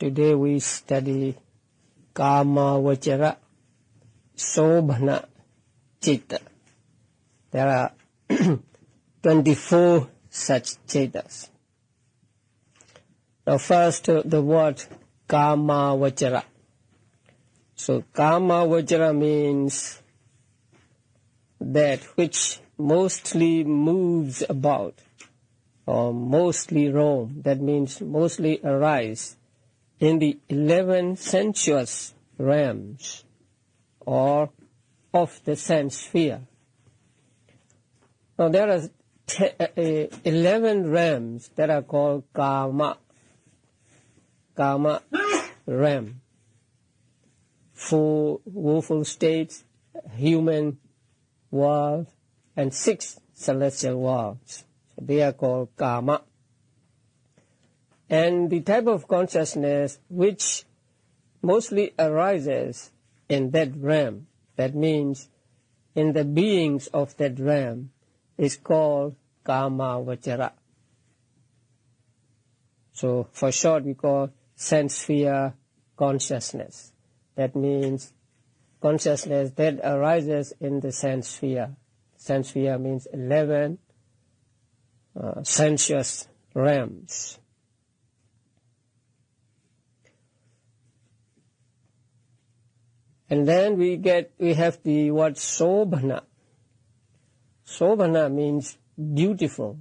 Today we study Kama Vajara Sobhana Chitta. There are 24 such Chittas. Now first the word Kama Vajara. So Kama Vajara means that which mostly moves about or mostly roam. That means mostly arise in the 11 sensuous realms or of the sense sphere. Now there are 11 realms that are called Kama realm. 4 woeful states, human world, and 6 celestial worlds. So they are called Kama. And the type of consciousness which mostly arises in that realm, that means in the beings of that realm, is called Kama Vajara. So for short we call sense sphere consciousness. That means consciousness that arises in the sense sphere. Sense sphere means 11 sensuous realms. And then we have the word Sobhana. Sobhana means beautiful.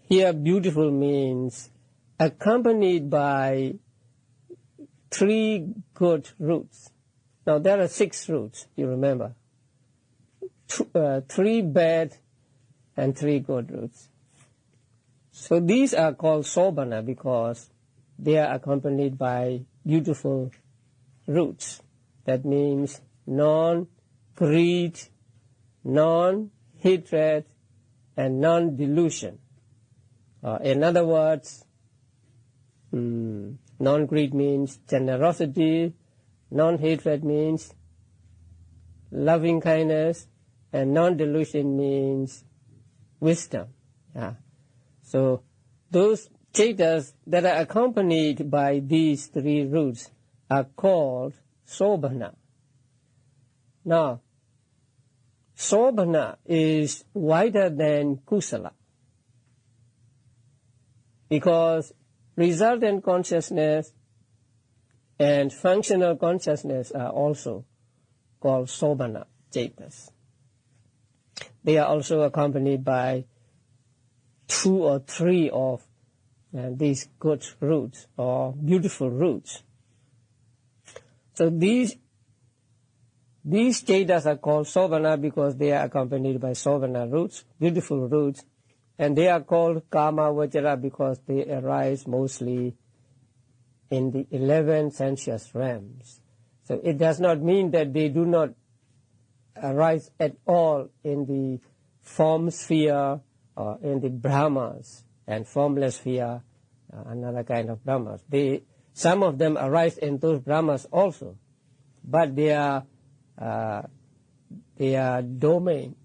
Here beautiful means accompanied by 3 good roots. Now there are 6 roots, you remember. 3 bad and 3 good roots. So these are called Sobhana because they are accompanied by beautiful roots. That means non-greed, non-hatred, and non-delusion. In other words, non-greed means generosity, non-hatred means loving kindness, and non-delusion means wisdom. So those Chittas that are accompanied by these 3 roots are called Sobhana. Now, Sobhana is wider than Kusala because resultant consciousness and functional consciousness are also called Sobhana Chittas. They are also accompanied by 2 or 3 of these good roots or beautiful roots. So these Chittas are called Sobhana because they are accompanied by Sobhana roots, beautiful roots, and they are called Kama Vajara because they arise mostly in the 11 sensuous realms. So it does not mean that they do not arise at all in the form sphere or in the Brahmas and formless sphere, another kind of Brahmas. Some of them arise in those Brahmas also, but their domain,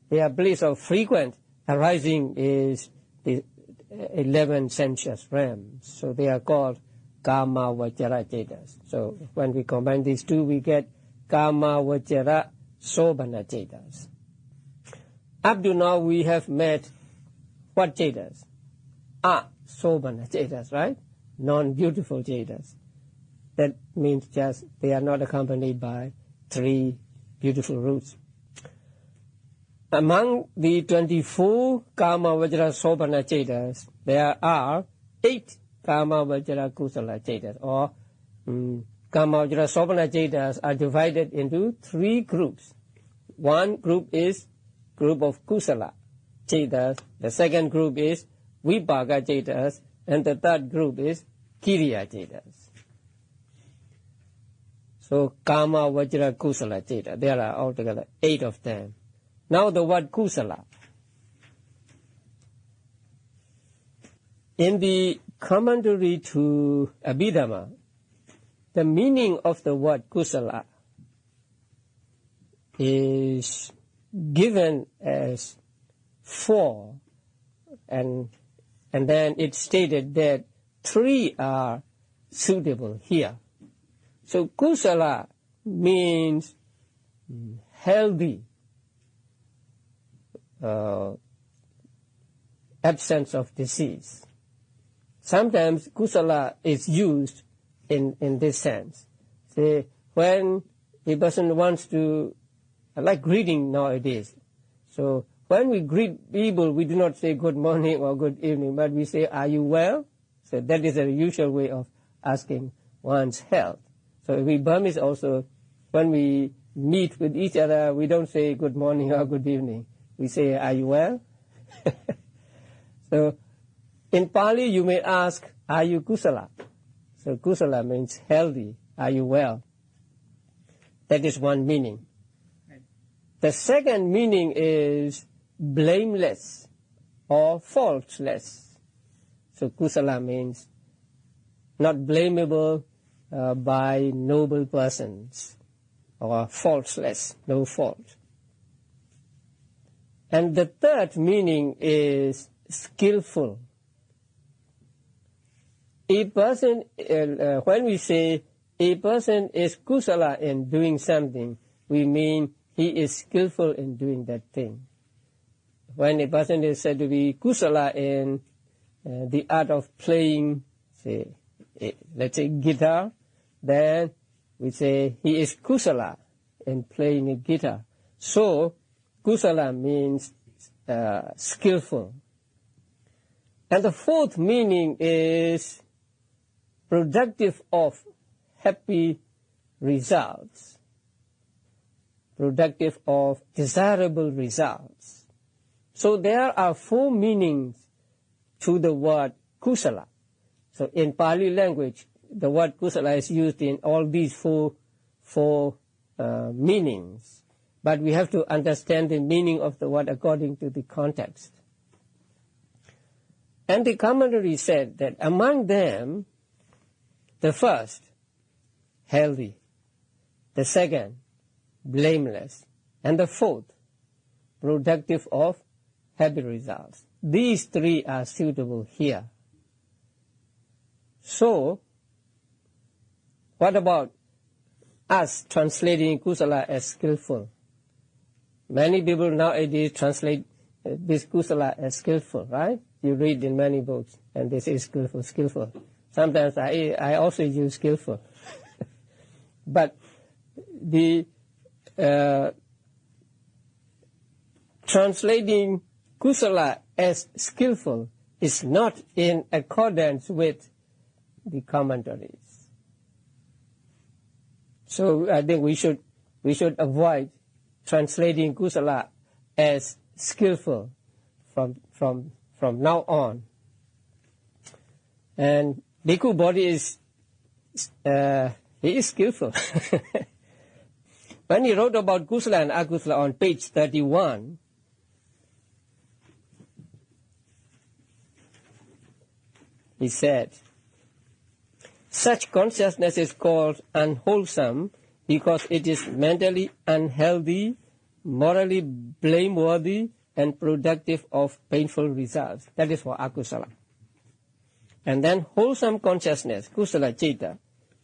their place of frequent arising is the 11 sensuous realms. So they are called Kama Vajara Chittas. So when we combine these 2, we get Kama Vajara Sobhana Chittas. Up to now we have met what Chittas? Sobhana Chittas, right? Non-beautiful Chittas. That means just they are not accompanied by 3 beautiful roots. Among the 24 Kama Vajra Sobhana Chittas, there are 8 Kama Vajra Kusala Chittas, or Kama Vajra Sobhana Chittas are divided into 3 groups. One group is group of Kusala Chittas, the second group is Vipaka Chittas, and the third group is Kiriya Chittas. So Kama Vajra Kusala Chitta, there are altogether 8 of them. Now the word Kusala. In the commentary to Abhidhamma, the meaning of the word Kusala is given as 4, and And then it stated that 3 are suitable here. So kusala means healthy, absence of disease. Sometimes kusala is used in this sense. Say, when a person wants to, like greeting nowadays. So when we greet people, we do not say good morning or good evening, but we say, are you well? So that is a usual way of asking one's health. So we Burmese also, when we meet with each other, we don't say good morning or good evening. We say, are you well? So in Pali, you may ask, are you kusala? So kusala means healthy. Are you well? That is one meaning. The second meaning is blameless or faultless. So kusala means not blamable by noble persons, or faultless, no fault. And the third meaning is skillful. A person, when we say a person is kusala in doing something, we mean he is skillful in doing that thing. When a person is said to be kusala in the art of playing, say, let's say guitar, then we say he is kusala in playing a guitar. So kusala means skillful. And the fourth meaning is productive of happy results, productive of desirable results. So there are 4 meanings to the word kusala. So in Pali language, the word kusala is used in all these four meanings. But we have to understand the meaning of the word according to the context. And the commentary said that among them, the first, healthy, the second, blameless, and the fourth, productive of happy results. These 3 are suitable here. So, what about us translating kusala as skillful? Many people nowadays translate this kusala as skillful, right? You read in many books, and they say skillful, skillful. Sometimes I also use skillful. But the translating kusala as skillful is not in accordance with the commentaries. So I think we should avoid translating kusala as skillful from now on. And Bhikkhu Bodhi is skillful. When he wrote about kusala and akusala on page 31, he said, such consciousness is called unwholesome because it is mentally unhealthy, morally blameworthy, and productive of painful results. That is for akusala. And then wholesome consciousness, kusala citta,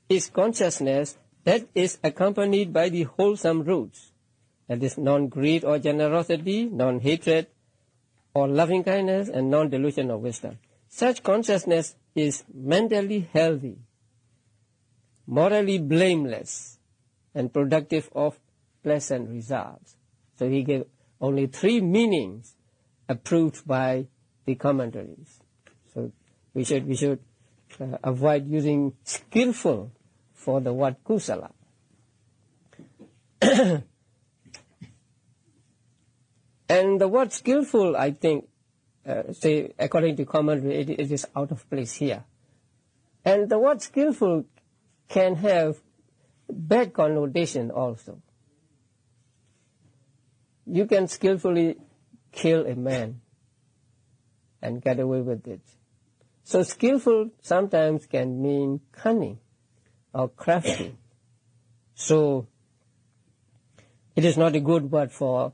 is consciousness that is accompanied by the wholesome roots. That is non-greed or generosity, non-hatred or loving-kindness, and non-delusion of wisdom. Such consciousness is mentally healthy, morally blameless, and productive of pleasant results. So he gave only 3 meanings approved by the commentaries. So we should avoid using skillful for the word kusala. And the word skillful, I think, say according to commentary, it is out of place here. And the word skillful can have bad connotation also. You can skillfully kill a man and get away with it. So skillful sometimes can mean cunning or crafty. So it is not a good word for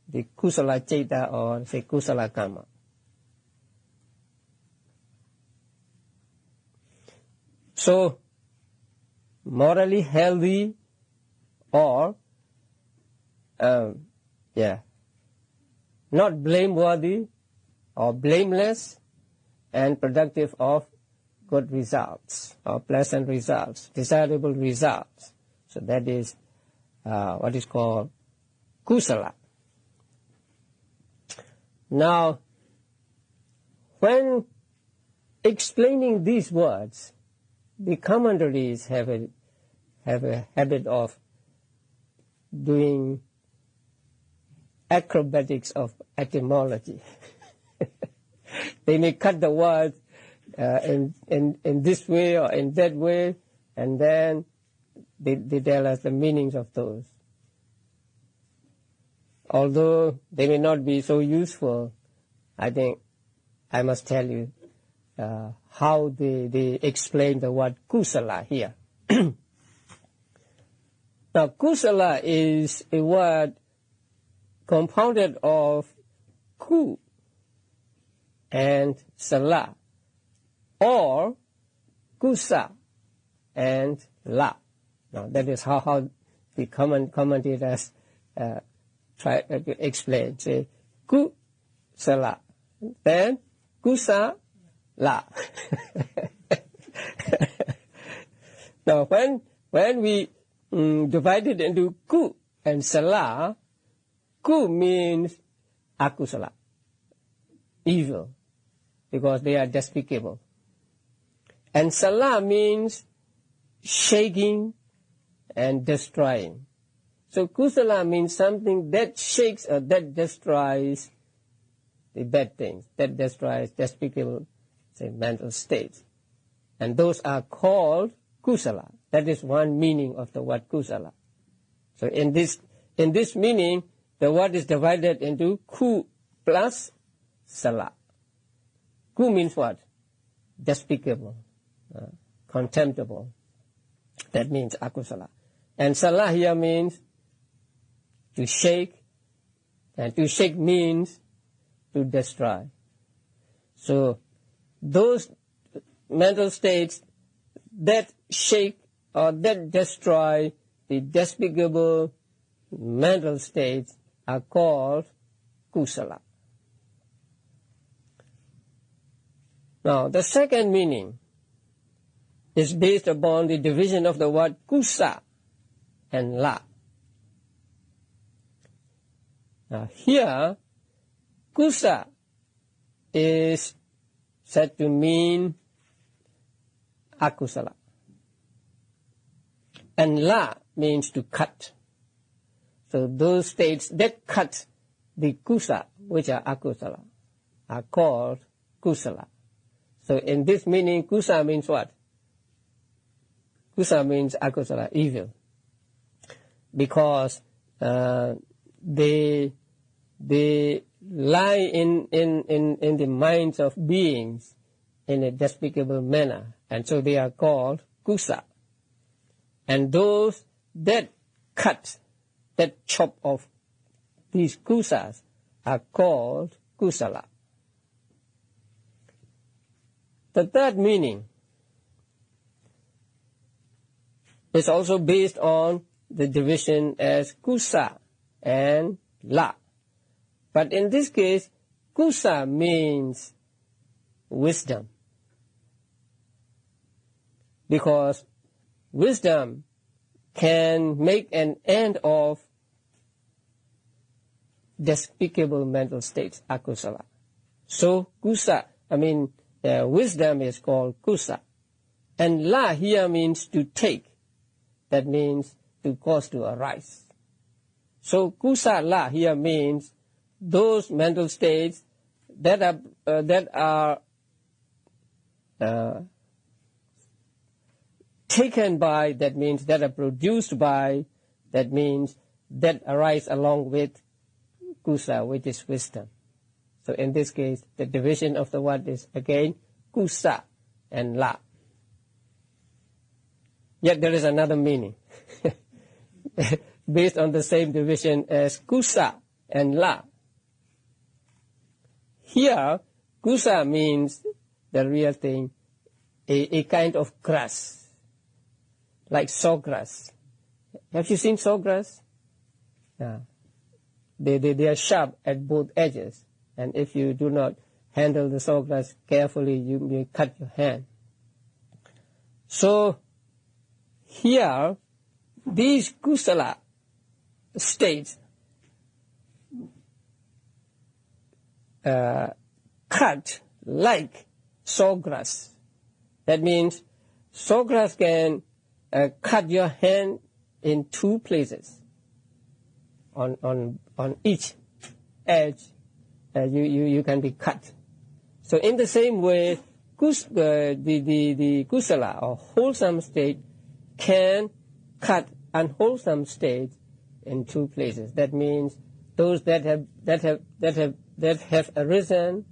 the kusala citta or say kusala karma. So, morally healthy or, not blameworthy or blameless and productive of good results or pleasant results, desirable results. So that is what is called kusala. Now, when explaining these words, the commentaries have a habit of doing acrobatics of etymology. They may cut the words in this way or in that way, and then they tell us the meanings of those. Although they may not be so useful, I think I must tell you how they explain the word kusala here. Now, kusala is a word compounded of ku and sala, or kusa and la. Now, that is how the commentators try to explain. Say, kusala, then kusa la. Now, when we divide it into ku and sala, ku means akusala, evil, because they are despicable. And sala means shaking and destroying. So kusala means something that shakes or that destroys the bad things, that destroys despicable, say, mental states. And those are called kusala. That is one meaning of the word kusala. So in this meaning, the word is divided into ku plus sala. Ku means what? Despicable, contemptible. That means akusala. And sala here means to shake, and to shake means to destroy. So those mental states that shake or that destroy the despicable mental states are called kusala. Now, the second meaning is based upon the division of the word kusa and la. Now, here, kusa is said to mean akusala, and la means to cut. So those states that cut the kusa, which are akusala, are called kusala. So in this meaning, kusa means what? Kusa means akusala, evil, because they lie in the minds of beings in a despicable manner, and so they are called kusa. And those that cut, that chop off these kusas are called kusala. The third meaning is also based on the division as kusa and la. But in this case, kusa means wisdom, because wisdom can make an end of despicable mental states, akusala. So wisdom is called kusa. And la here means to take. That means to cause to arise. So kusa la here means those mental states that are taken by, that means that are produced by, that means that arise along with kusa, which is wisdom. So in this case, the division of the word is again kusa and la. Yet there is another meaning based on the same division as kusa and la. Here, kusa means the real thing, a kind of grass, like sawgrass. Have you seen sawgrass? Yeah. They are sharp at both edges, and if you do not handle the sawgrass carefully, you may cut your hand. So here, these kusala states cut like sawgrass. That means sawgrass can cut your hand in two places. On each edge, you can be cut. So in the same way, the kusala or wholesome state can cut unwholesome state in two places. That means those that have arisen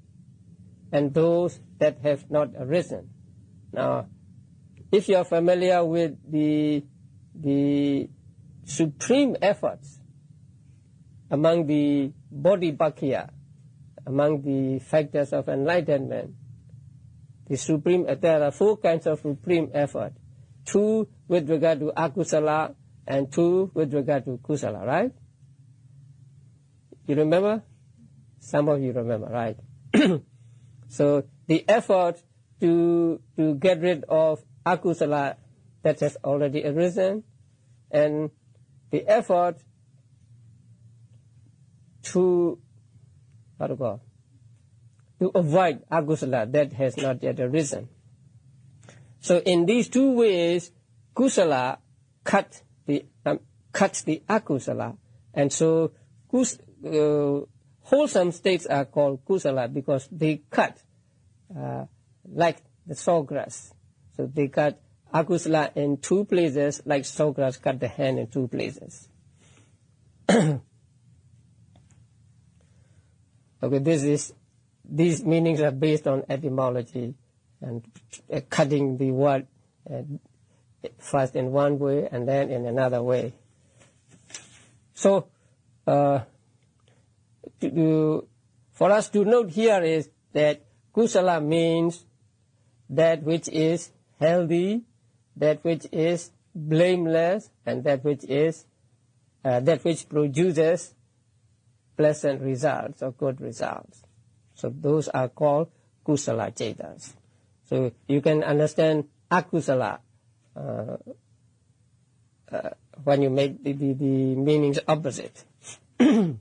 and those that have not arisen. Now, if you are familiar with the supreme efforts among the bodhibhakya, among the factors of enlightenment, there are four kinds of supreme effort. Two with regard to akusala and two with regard to kusala, right? You remember? Some of you remember, right? So the effort to get rid of akusala that has already arisen, and the effort to avoid akusala that has not yet arisen. So in these two ways, kusala cuts the akusala, and so wholesome states are called kusala because they cut like the sawgrass. So they cut akusala in two places, like sawgrass cut the hand in two places. Okay, these meanings are based on etymology and cutting the word first in one way and then in another way. So, for us to note here is that kusala means that which is healthy, that which is blameless, and that which produces pleasant results or good results. So those are called kusala cetas. So you can understand akusala when you make the meanings opposite. So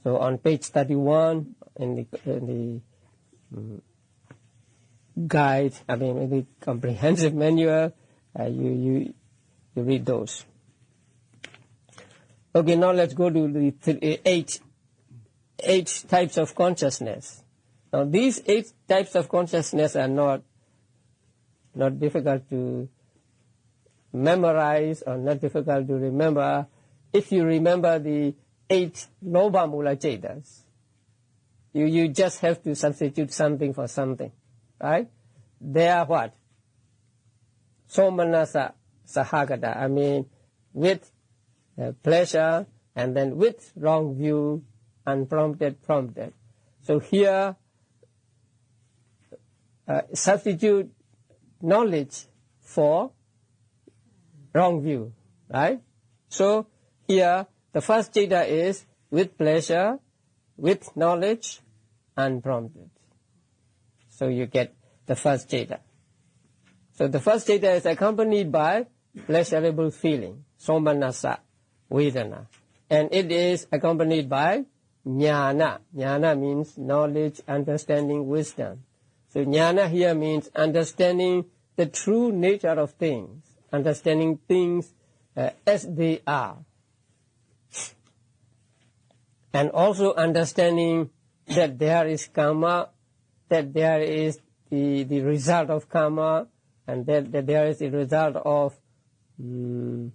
on page 31 in the guide, in the comprehensive manual, you read those. Okay, now let's go to the eight types of consciousness. Now these 8 types of consciousness are not difficult to memorize or not difficult to remember. If you remember the 8 lobha mula cetas, you just have to substitute something for something, right? They are what? Somanasa sahagata, with pleasure, and then with wrong view, unprompted, prompted. So here, substitute knowledge for wrong view, right? So here, the first ceta is with pleasure, with knowledge, unprompted. So you get the first ceta. So the first ceta is accompanied by pleasurable feeling, somanasa, vedana. And it is accompanied by jnana. Jnana means knowledge, understanding, wisdom. So jnana here means understanding the true nature of things, understanding things as they are. And also understanding that there is karma, that there is the result of karma, and that there is the result of being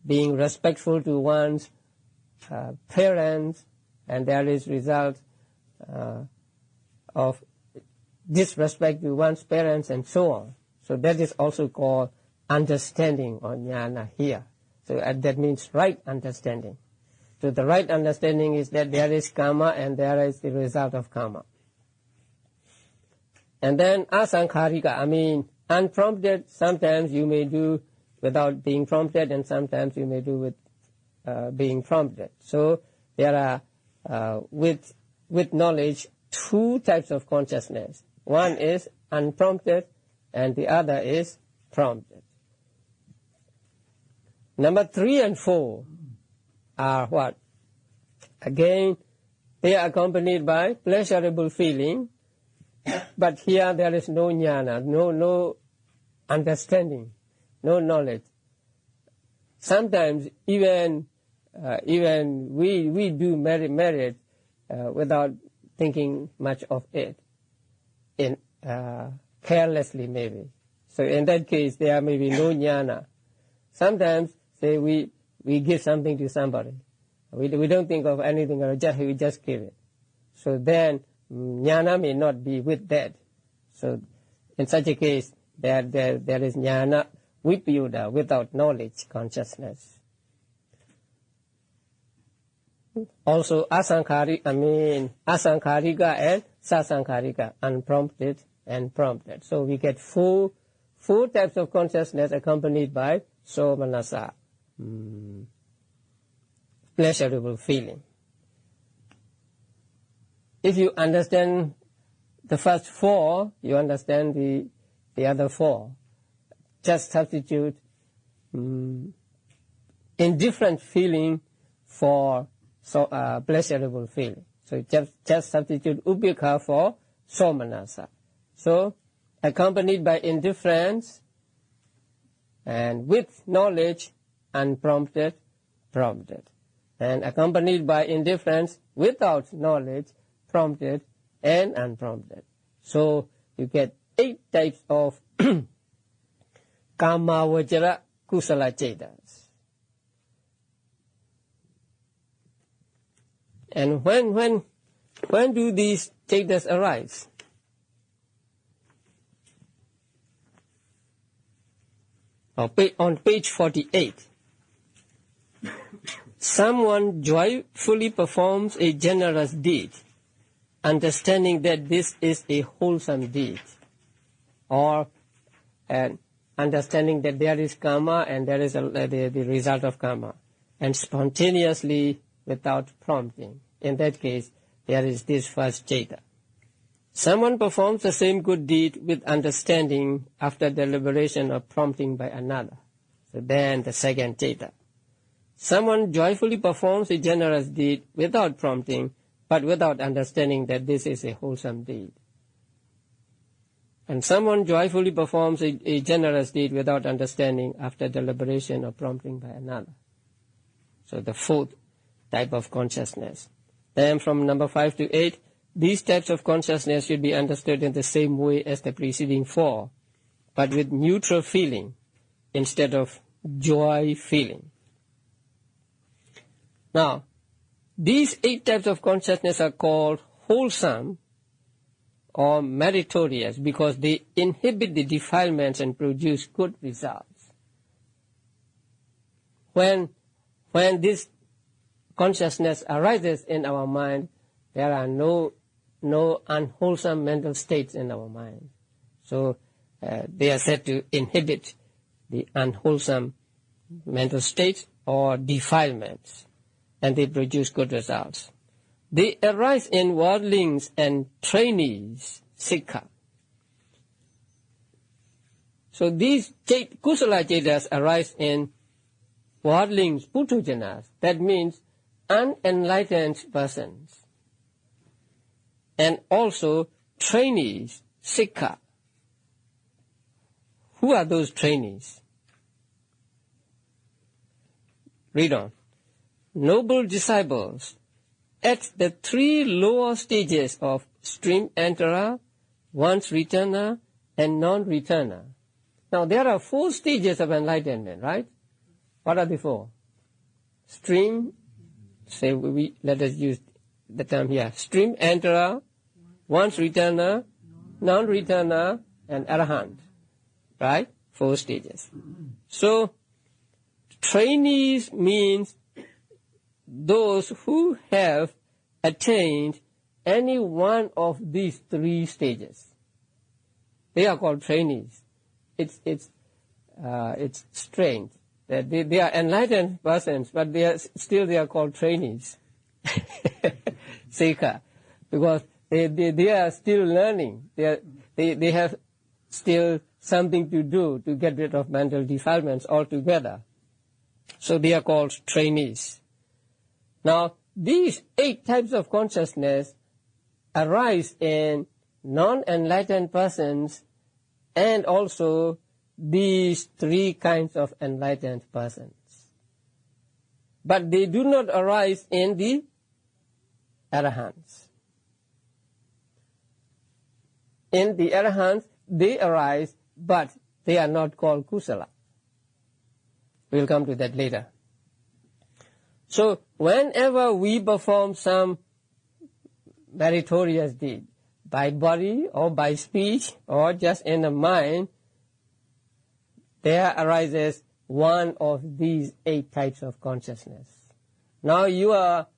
respectful to one's parents, and there is result of disrespect to one's parents, and so on. So that is also called understanding or jnana here. So that means right understanding. So the right understanding is that there is karma and there is the result of karma. And then asankharika, I mean unprompted. Sometimes you may do without being prompted, and sometimes you may do with being prompted. So there are with knowledge two types of consciousness. One is unprompted, and the other is prompted. Number 3 and 4 are what? Again, they are accompanied by pleasurable feeling, but here there is no jnana, no understanding, no knowledge. Sometimes even we do merit without thinking much of it, carelessly maybe. So in that case, there may be no jnana. Sometimes, say we give something to somebody. We don't think of anything, or we just give it. So then jnana may not be with that. So in such a case, there is jnana vipayuda, without knowledge, consciousness. Also asankharika and sasankharika, unprompted and prompted. So we get four types of consciousness accompanied by somanasa, pleasurable feeling. If you understand the first 4, you understand the other 4. Just substitute indifferent feeling for pleasurable feeling. So just substitute upekha for somanasa. So accompanied by indifference and with knowledge, unprompted, prompted. And accompanied by indifference without knowledge, prompted and unprompted. So you get 8 types of kama vajra kusala cetas. And when do these cetas arise? On page 48. Someone joyfully performs a generous deed, understanding that this is a wholesome deed, or understanding that there is karma and there is the result of karma, and spontaneously without prompting. In that case, there is this first ceta. Someone performs the same good deed with understanding after deliberation or prompting by another. So then the second ceta. Someone joyfully performs a generous deed without prompting, but without understanding that this is a wholesome deed. And someone joyfully performs a generous deed without understanding after deliberation or prompting by another. So the 4th type of consciousness. Then from number 5 to 8, these types of consciousness should be understood in the same way as the preceding 4, but with neutral feeling instead of joy feeling. Now, these 8 types of consciousness are called wholesome or meritorious because they inhibit the defilements and produce good results. When this consciousness arises in our mind, there are no unwholesome mental states in our mind. So they are said to inhibit the unwholesome mental states or defilements, and they produce good results. They arise in worldlings and trainees, sikha. So these kusala cetas arise in worldlings, putujanas. That means unenlightened persons. And also trainees, sikha. Who are those trainees? Read on. Noble disciples at the 3 lower stages of stream enterer, once returner, and non-returner. Now there are 4 stages of enlightenment, right? What are the 4? Stream, let us use the term here. Stream enterer, once returner, non-returner, and arahant. Right? 4 stages. So trainees means those who have attained any one of these 3 stages. They are called trainees. It's strange that they are enlightened persons, but they are called trainees. Seika, because they are still learning. They have still something to do to get rid of mental defilements altogether. So they are called trainees. Now, these 8 types of consciousness arise in non-enlightened persons and also these 3 kinds of enlightened persons. But they do not arise in the arahants. In the arahants, they arise, but they are not called kusala. We'll come to that later. So, whenever we perform some meritorious deed, by body or by speech or just in the mind, there arises one of these 8 types of consciousness. Now you are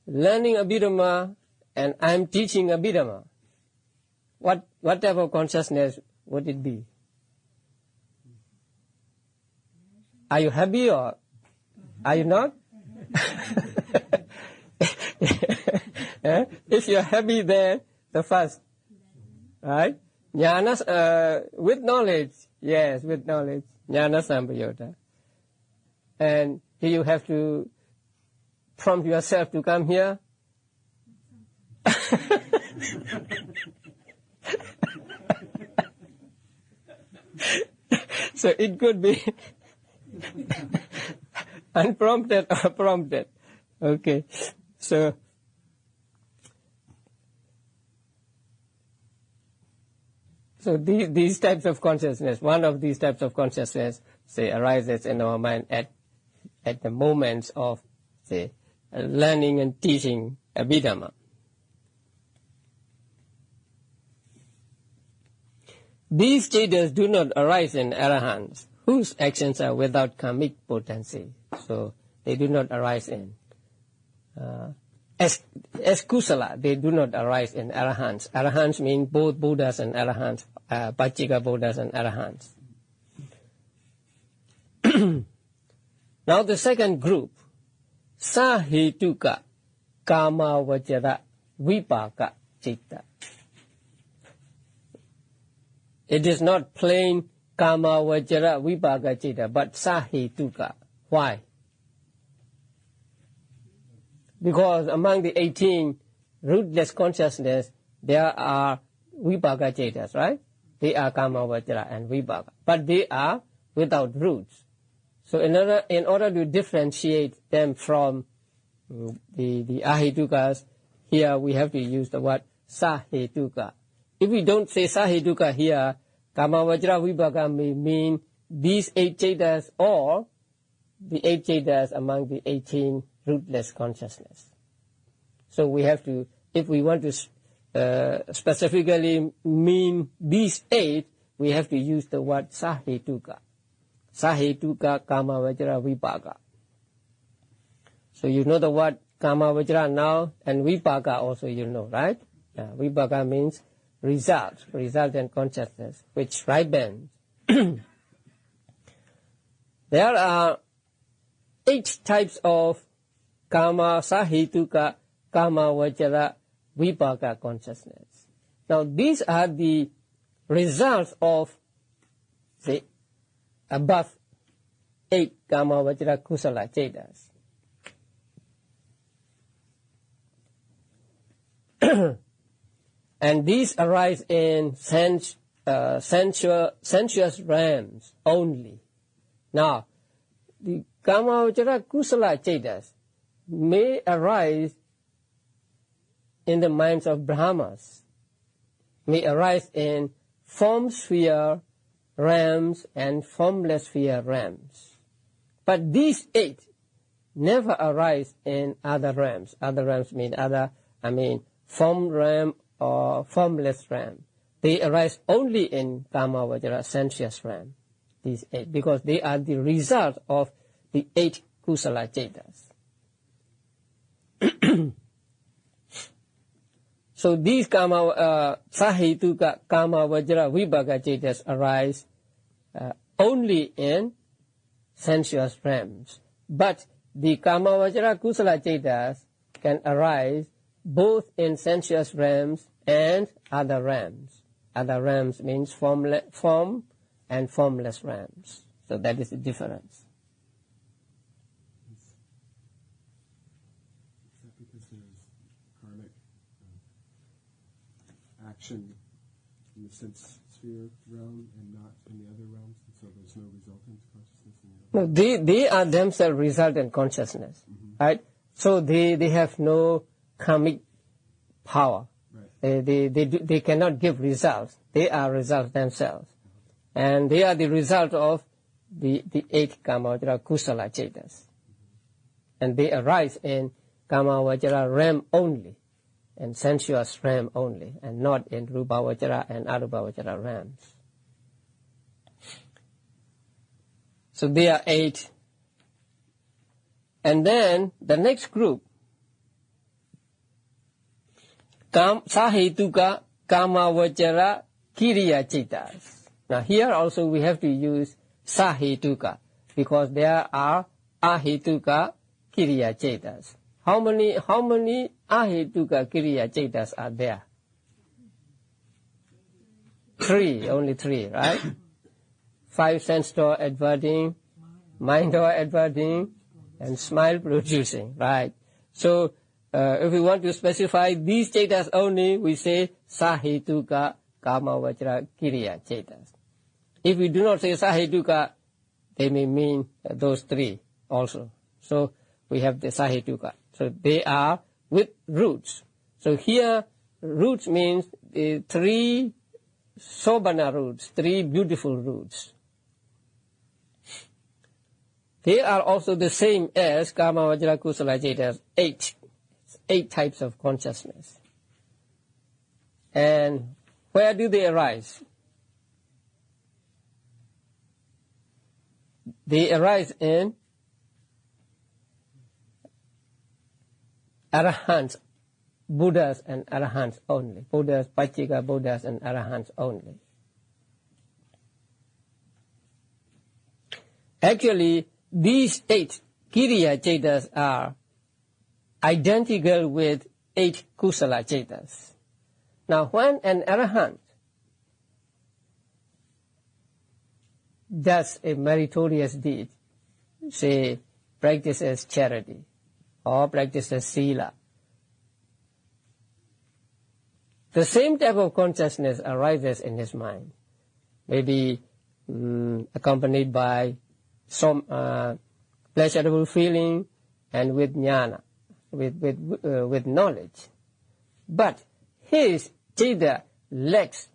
learning Abhidhamma and I'm teaching Abhidhamma. What type of consciousness would it be? Are you happy or are you not? If you're happy, then the first, right? Jnana, with knowledge, yes, with knowledge, jnana sampayota. And you have to prompt yourself to come here. So it could be unprompted or prompted. Okay, so these types of consciousness, one of these types of consciousness, say, arises in our mind at the moments of, say, learning and teaching Abhidhamma. These states do not arise in arahants, whose actions are without karmic potency. So they do not arise in. As kusala, they do not arise in arahants. Arahants mean both Buddhas and arahants, Pachika Buddhas and arahants. Now the second group, Sahituka Kama Vajara Vipaka Citta. It is not plain Kama Vajara Vipaka Citta, but Sahituka. Why? Because among the 18 rootless consciousness, there are Vipaka Cetas, right? They are Kama Vajra and Vipaka. But they are without roots. So in order to differentiate them from the Ahitukas, here we have to use the word Sahituka. If we don't say Sahituka here, Kama Vajra Vipaka may mean these 8 Cetas or the 8 Cetas among the 18 rootless consciousness. So we have to, if we want to specifically mean these 8, we have to use the word Sahituka. Sahituka Kama Vajra Vipaka. So you know the word Kama Vajra now, and Vipaka also you know, right? Vipaka means resultant consciousness, which ripens. There are 8 types of Kama Sahituka Kama Vajra Vipaka consciousness. Now these are the results of the above 8 Kama Vajra Kusala Cetas. And these arise in sensuous realms only. Now, the Kama Vajra Kusala Cetas may arise in the minds of Brahmas, may arise in form sphere realms and formless sphere realms. But these 8 never arise in other realms. Other realms mean form realm or formless realm. They arise only in Kama Vajra sensuous realm, these 8, because they are the result of the 8 Kusala Cetas. So these Sahituka Kama Vajra Vibhaga Cetas arise only in sensuous realms. But the Kama Vajra Kusala Cetas can arise both in sensuous realms and other realms. Other realms means form and formless realms. So that is the difference. Is that because there's karmic action in the sense sphere realm and not in the other realms, and so there's no resultant consciousness in the other? No, they are themselves resultant consciousness, right? So they have no karmic power. Right. They cannot give results. They are results themselves, and they are the result of the 8 Kama Vajra Kusala Cetas, and they arise in Kama Vajra realm only, in sensuous realm only, and not in Rupa Vajra and Arupa Vajra realms. So they are 8. And then the next group, Sahituka Kama Vajra Kiriya Cetas. Now here also we have to use Sahituka because there are Ahituka Kiriya Cetas. How many Ahituka Kiriya Cetas are there? 3, only 3, right? 5 sense door adverting, mind door adverting, and smile producing, right? So if we want to specify these cetas only, we say Sahituka Kama Vajra Kiriya Cetas. If we do not say Sahituka, they may mean those 3 also. So we have the Sahituka. So they are with roots. So here roots means 3 Sobhana roots, 3 beautiful roots. They are also the same as Kama Vajra Kusala Cetas, 8 types of consciousness. And where do they arise? They arise in Arahants, Buddhas and Arahants only. Buddhas, Pachika Buddhas and Arahants only. Actually, these 8 Kiriya Cetas are identical with 8 Kusala Cetas. Now, when an Arahant does a meritorious deed, say practices charity or practices sila, the same type of consciousness arises in his mind, maybe accompanied by some pleasurable feeling and with jnana, with knowledge. But his ceta lacks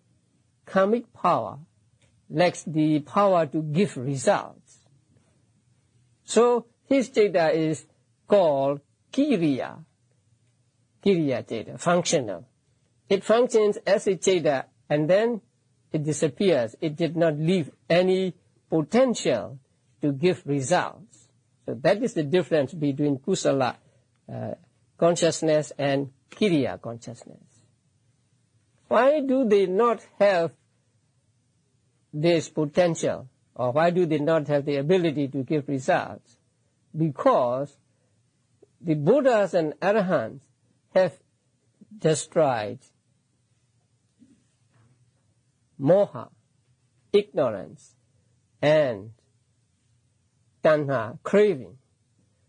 karmic power, lacks the power to give results. So his ceta is called Kiriya Ceta, functional. It functions as a ceta and then it disappears. It did not leave any potential to give results. So that is the difference between Kusala consciousness and Kiriya consciousness. Why do they not have this potential, or why do they not have the ability to give results? Because the Buddhas and Arahants have destroyed moha, ignorance, and tanha, craving.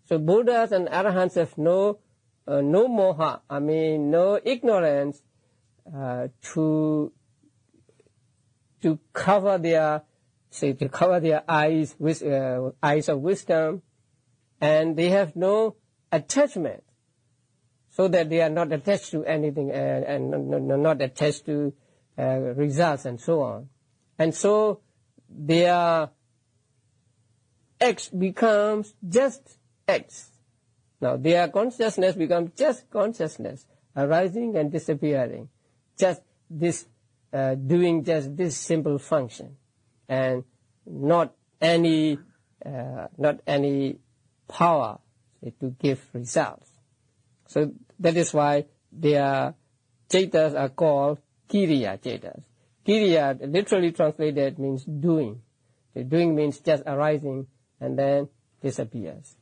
So Buddhas and Arahants have no moha, no ignorance to cover their eyes with eyes of wisdom, and they have no attachment, so that they are not attached to anything and not attached to results and so on. And so their X becomes just X. Now their consciousness becomes just consciousness, arising and disappearing, just this doing just this simple function, and not any power to give results. So that is why they are Chetas are called Kiriya Chetas. Kiriya, literally translated, means doing. The doing means just arising and then disappears.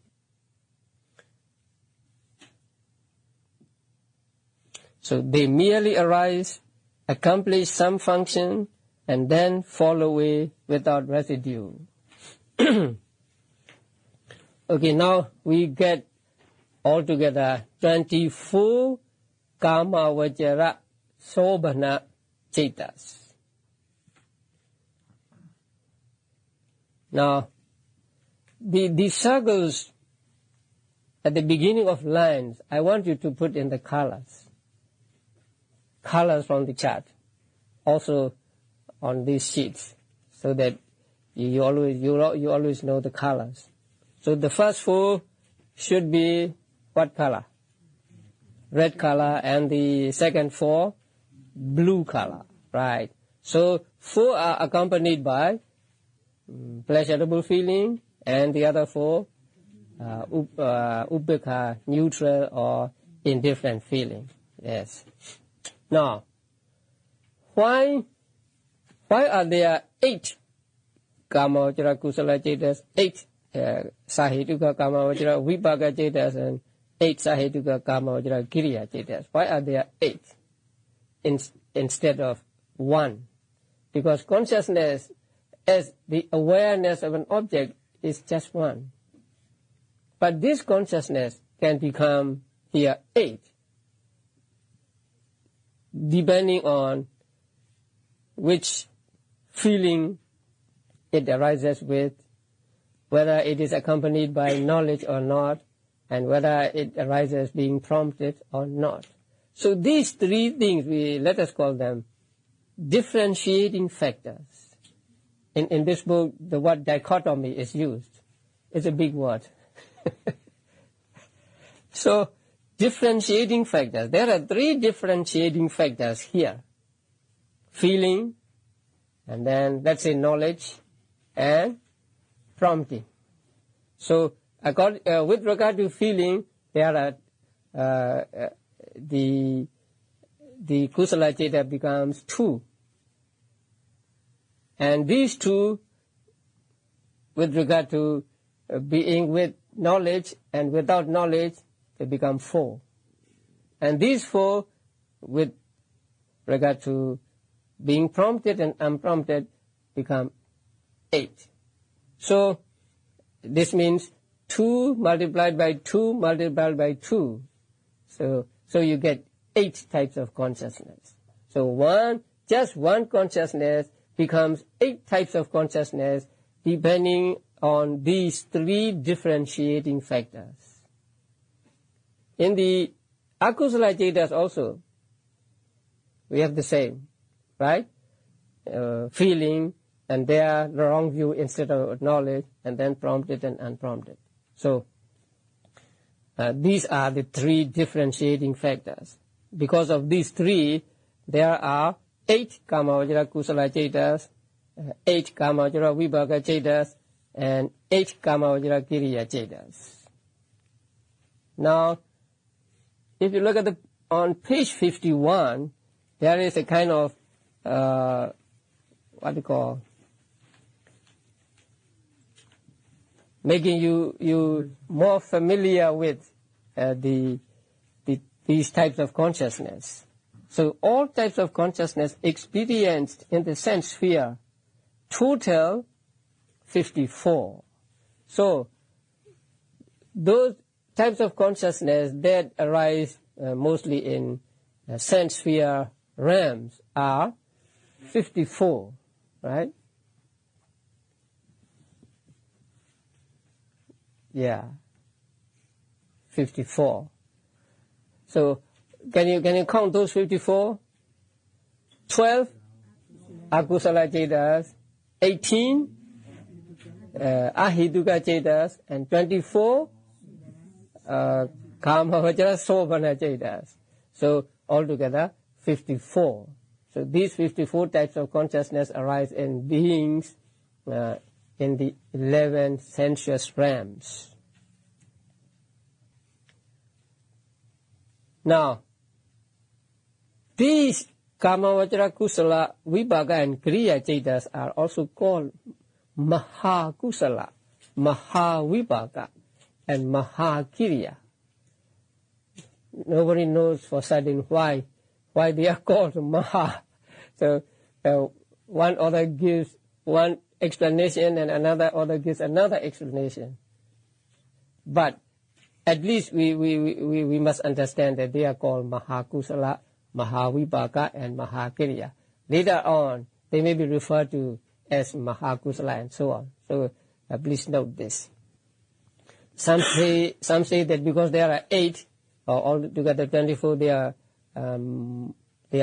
So they merely arise, accomplish some function, and then fall away without residue. Okay, now we get altogether 24 Kama Vajara Sobhana Chetas. Now, the circles at the beginning of lines, I want you to put in the colors from the chart, also on these sheets, so that you always know the colors. So the first 4 should be what color? Red color, and the second 4, blue color, right? So 4 are accompanied by pleasurable feeling, and the other 4, upekha, neutral or indifferent feeling. Yes. Now, why are there 8 Kama Vajra Kusala Chetas, 8 Sahituka Kama Vajra Vipaka Chetas, and 8 Sahituka Kama Vajra Kiriya Chetas? Why are there 8 instead of 1? Because consciousness as the awareness of an object is just 1. But this consciousness can become here 8, depending on which feeling it arises with, whether it is accompanied by knowledge or not, and whether it arises being prompted or not. So these 3 things, let us call them differentiating factors. In this book, the word dichotomy is used. It's a big word. So, differentiating factors. There are 3 differentiating factors here. Feeling, and then let's say knowledge, and prompting. So, with regard to feeling, there are the Kusala Cheta becomes 2. And these 2, with regard to being with knowledge and without knowledge, they become 4. And these 4, with regard to being prompted and unprompted, become 8. So this means 2 multiplied by 2 multiplied by 2. So you get 8 types of consciousness. So just one consciousness becomes 8 types of consciousness depending on these 3 differentiating factors. In the Akusala Chetas also, we have the same, right? Feeling, and there the wrong view instead of knowledge, and then prompted and unprompted. So these are the 3 differentiating factors. Because of these 3, there are 8 Kama Vajra Kusala Chetas, 8 Kama Vajra Vipaka Chetas, and 8 Kama Vajra Kiriya Chetas. Now, if you look at on page 51, there is a kind of, making you more familiar with these types of consciousness. So all types of consciousness experienced in the sense sphere, total 54. So those types of consciousness that arise mostly in sense sphere realms are 54, right? Yeah, 54. So can you count those 54? 12 Akusala Chetas, 18 Ahituka Chetas, and 24 Kama Vajra Sobhana Chetas. So altogether 54. So these 54 types of consciousness arise in beings in the 11 sensuous realms. Now, These Kamavajra Kusala, Vibhaga and Kriya Chetas are also called Mahakusala, Mahavibhaga, and Mahakiriya. Nobody knows for certain why they are called Maha. So one author gives one explanation and another author gives another explanation. But at least we must understand that they are called Mahakusala, Mahavibhaga, and Mahakiriya. Later on, they may be referred to as Mahakusala and so on. So please note this. Some say that because there are 8, or altogether 24, they are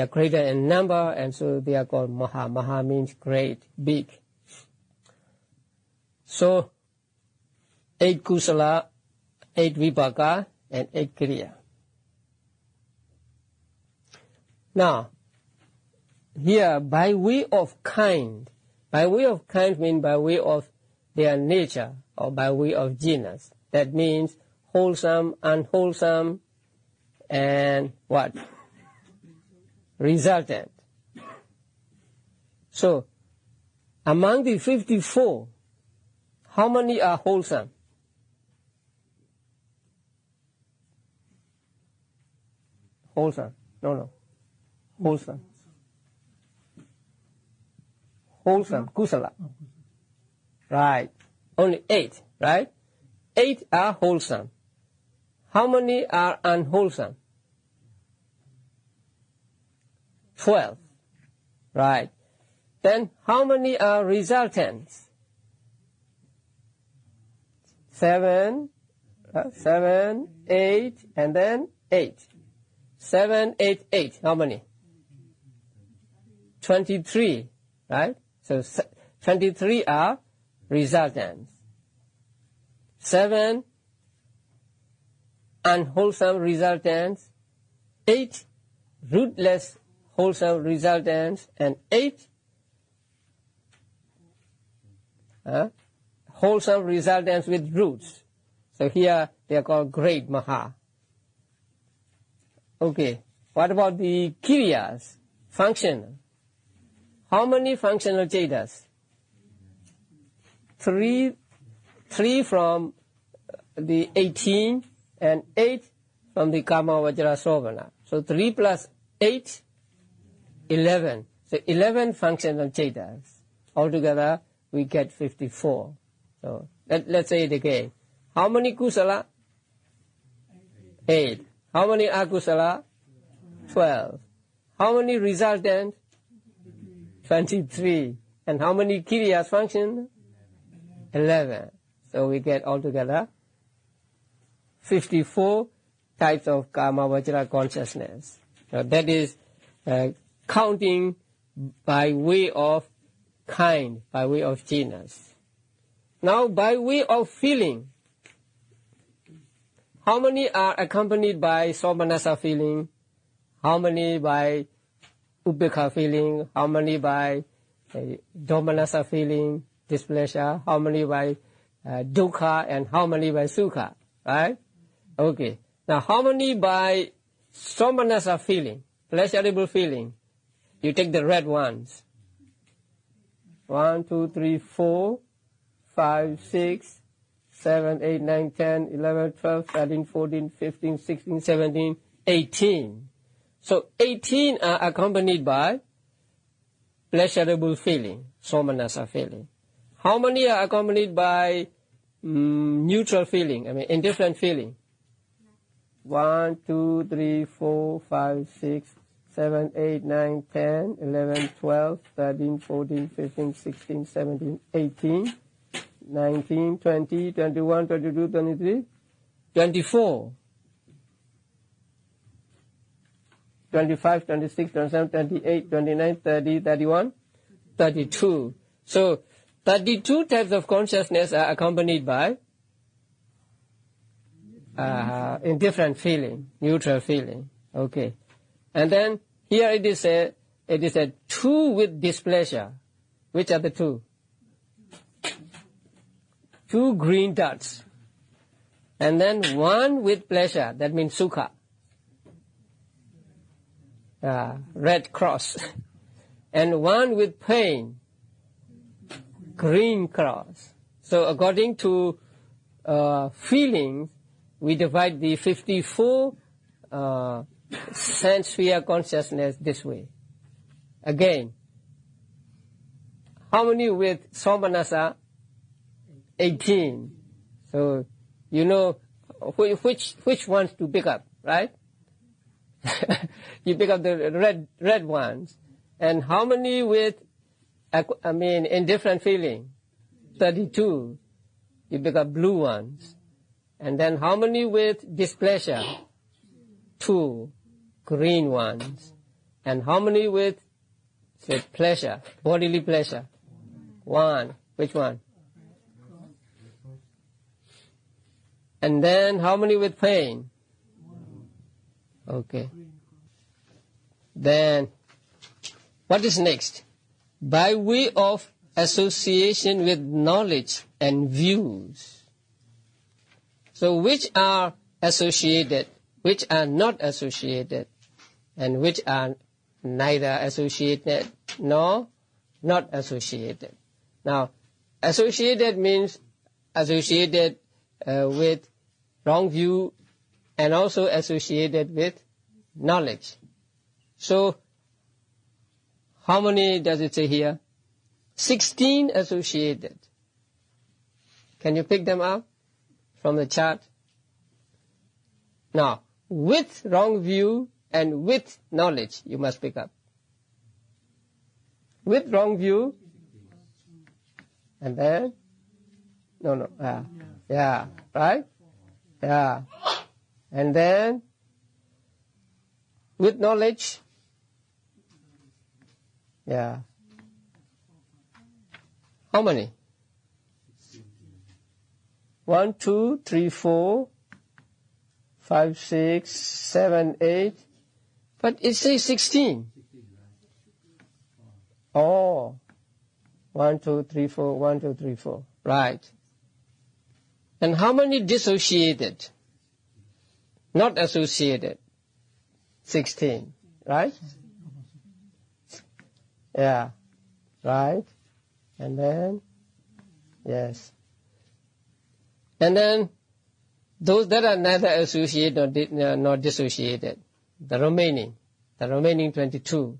greater in number, and so they are called Maha. Maha means great, big. So 8 Kusala, 8 Vibhaga, and 8 Kriya. Now, here, by way of kind means by way of their nature, or by way of genus. That means wholesome, unwholesome, and what? Resultant. So, among the 54, how many are wholesome? Wholesome. No. Wholesome. Wholesome. Kusala. Right. Only 8, right? 8 are wholesome. How many are unwholesome? 12. Right. Then how many are resultants? 7, 8, and then 8. 7, 8, 8. How many? 23. Right? So 23 are resultants. 7 unwholesome resultants, 8 rootless wholesome resultants, and 8 wholesome resultants with roots. So here they are called great Maha. Okay, what about the Kiriyas? Functional. How many functional Chetas? 3 from the 18 and 8 from the Kama Vajra Sovana. So 3 plus 8, 11. So 11 functional Chetas. Altogether, we get 54. So let's say it again. How many Kusala? 8. How many Akusala? 12. How many resultant? 23. And how many Kiriyas function? 11. So we get altogether 54 types of Kama Vajra consciousness. So that is counting by way of kind, by way of genus. Now by way of feeling, how many are accompanied by Somanasa feeling? How many by Ubekha feeling? How many by Domanasa feeling, displeasure? How many by Dukkha, and how many by Sukha? Right? Okay. Now how many by Somanasa feeling, pleasurable feeling? You take the red ones. 1, 2, 3, 4, 5, 6, 7, 8, 9, 10, 11, 12, 13, 14, 15, 16, 17, 18. So 18 are accompanied by pleasurable feeling, Somanasa feeling. How many are accompanied by neutral feeling, indifferent feeling? 1, 2, 3, 4, 5, 6, 7, 8, 9, 10, 11, 12, 13, 14, 15, 16, 17, 18, 19, 20, 21, 22, 23, 24, 25, 26, 27, 28, 29, 30, 31, 32. So 32 types of consciousness are accompanied by indifferent feeling, neutral feeling. Okay. And then here it is a 2 with displeasure. Which are the 2? 2 green dots. And then 1 with pleasure. That means Sukha. red cross, and one with pain, green cross. So according to feelings, we divide the 54 sense sphere consciousness this way. Again, how many with somanasa? 18. So you know which ones to pick up, right? You pick up the red ones. And how many with, indifferent feeling? 32. You pick up blue ones. And then how many with displeasure? 2. Green ones. And how many with, say, pleasure, bodily pleasure? 1. Which one? And then how many with pain? Okay. Then what is next? By way of association with knowledge and views. So which are associated, which are not associated, and which are neither associated nor not associated. Now, associated means associated with wrong view and also associated with knowledge. So, how many does it say here? 16 associated. Can you pick them up from the chart? Now, with wrong view and with knowledge, you must pick up. With wrong view, and then, yeah, right? Yeah. And then, with knowledge, yeah. How many? 1, 2, 3, 4, 5, 6, 7, 8. But it says 16. Oh. 1, 2, 3, 4, 1, 2, 3, 4. Right. And how many dissociated? Not associated. 16. Right? Yeah. Right. And then, yes. And then, those that are neither associated nor dissociated, the remaining 22,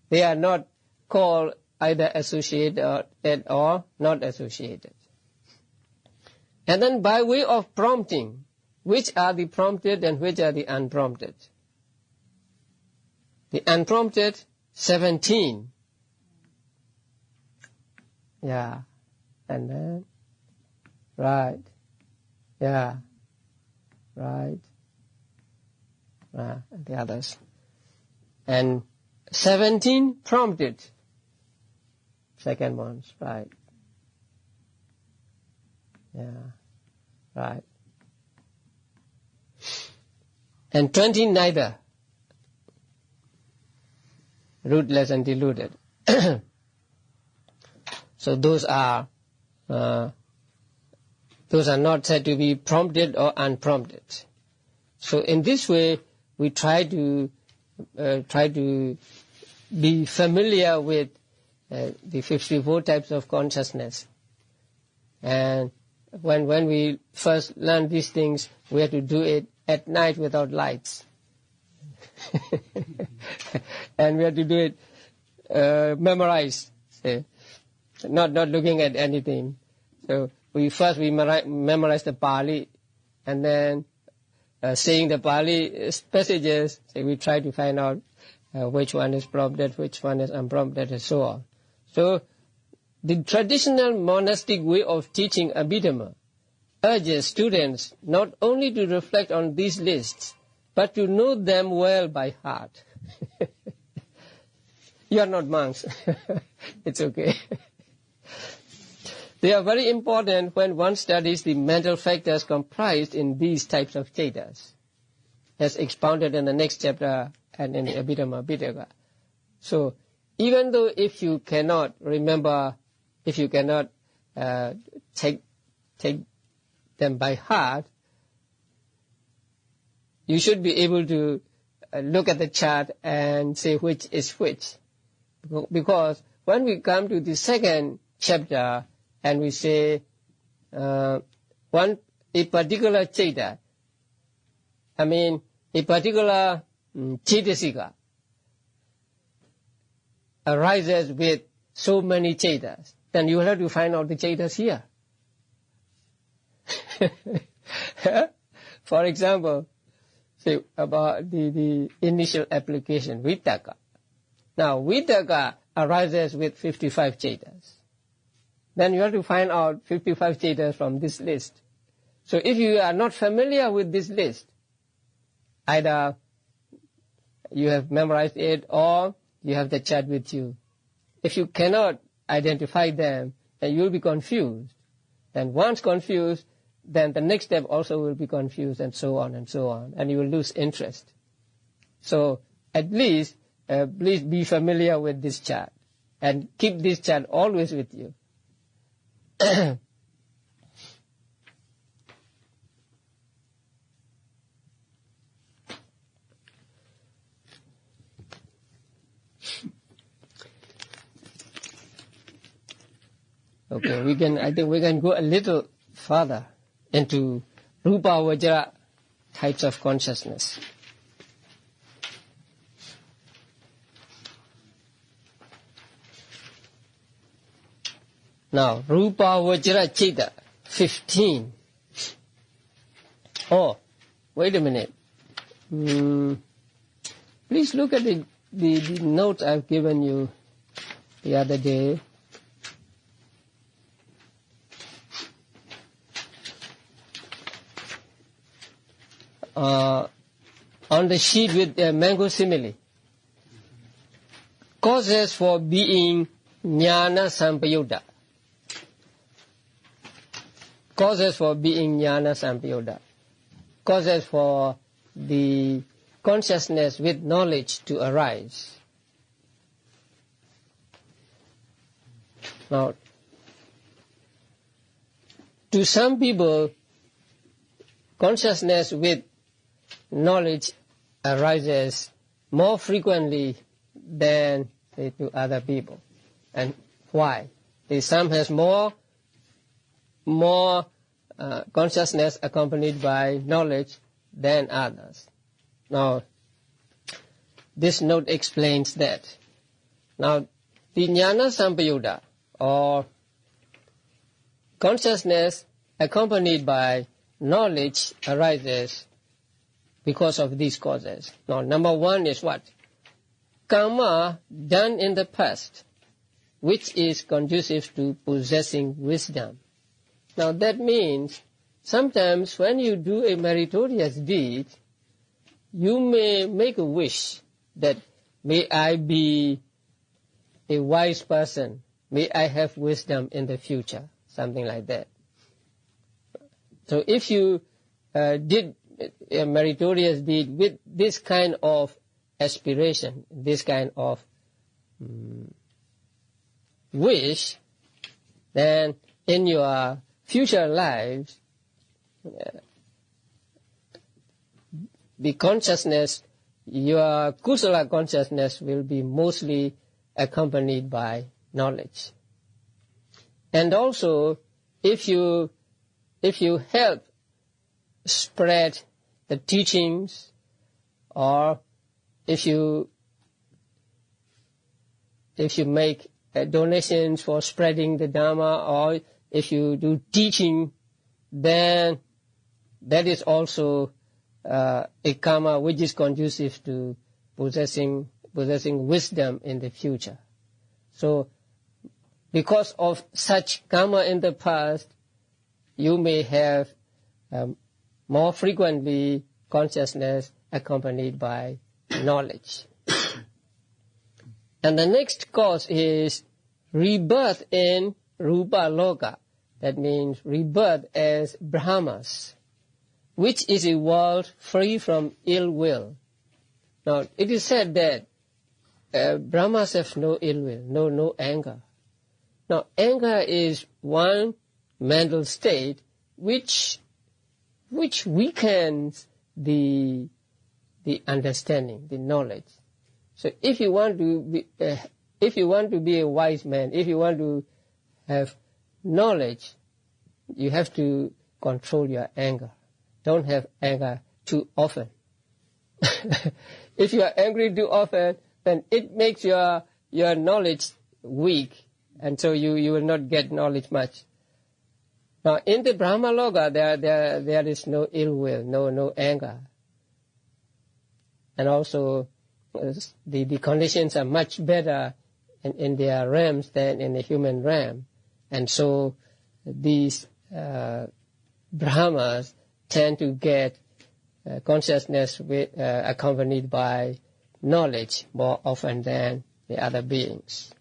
they are not called either associated or not associated. And then by way of prompting, which are the prompted and which are the unprompted? The unprompted, 17. Yeah. And then, right. Yeah. Right. And the others. And 17 prompted. Second ones, right. Yeah. Right. And 20 neither. Rootless and deluded. So those are not said to be prompted or unprompted. So in this way, we try to be familiar with the 54 types of consciousness. And when we first learn these things, we have to do it at night without lights. And we have to do it memorized, not looking at anything. So we memorize the Pali, and then saying the Pali passages, we try to find out which one is prompted, which one is unprompted, and so on. So the traditional monastic way of teaching Abhidhamma urges students not only to reflect on these lists, but to know them well by heart. You are not monks. It's okay. They are very important when one studies the mental factors comprised in these types of chetas, as expounded in the next chapter and in the Abhidhamma Pitaka. So, even though if you cannot remember, if you cannot take them by heart, you should be able to look at the chart and say which is which. Because when we come to the second chapter and we say a particular Chaita, a particular Chaitasika arises with so many Chaitas, then you will have to find out the Chaitas here. For example, say about the initial application, Vittaka. Now, Vittaka arises with 55 Chaitas. Then you have to find out 55 Chaitas from this list. So if you are not familiar with this list, either you have memorized it or you have the chart with you. If you cannot identify them, then you will be confused. And once confused, then the next step also will be confused, and so on, and you will lose interest. So at least, please be familiar with this chart, and keep this chart always with you. Okay, I think we can go a little further into Rupa Vajra types of consciousness. Now, Rupa Vajra Chaita 15. Oh, wait a minute. Please look at the note I've given you the other day. On the sheet with mango simile. Causes for being jnana sampayutta. Causes for being jnana sampayutta. Causes for the consciousness with knowledge to arise. Now, to some people, consciousness with knowledge arises more frequently than to other people. And why? Some has more consciousness accompanied by knowledge than others. Now, this note explains that. Now, the jnana sampayutta, or consciousness accompanied by knowledge, arises because of these causes. Now, number one is what? Karma done in the past, which is conducive to possessing wisdom. Now, that means sometimes when you do a meritorious deed, you may make a wish that may I be a wise person, may I have wisdom in the future, something like that. So if you did a meritorious deed with this kind of aspiration, this kind of wish, then in your future lives, the consciousness, your kusala consciousness will be mostly accompanied by knowledge. And also, if you help spread the teachings, or if you make donations for spreading the Dharma, or if you do teaching, then that is also a karma which is conducive to possessing wisdom in the future. So, because of such karma in the past, you may have more frequently consciousness accompanied by knowledge. And the next cause is rebirth in Rupa Loka. That means rebirth as Brahmas, which is a world free from ill will. Now, it is said that Brahmas have no ill will, no anger. Now, anger is one mental state which weakens the the understanding, the knowledge. So if you want to be a wise man, if you want to have knowledge, you have to control your anger. Don't have anger too often. If you are angry too often, then it makes your knowledge weak, and so you will not get knowledge much. Now, in the Brahma Loka, there is no ill will, no anger. And also, the conditions are much better in their realms than in the human realm. And so, these Brahmas tend to get consciousness accompanied by knowledge more often than the other beings.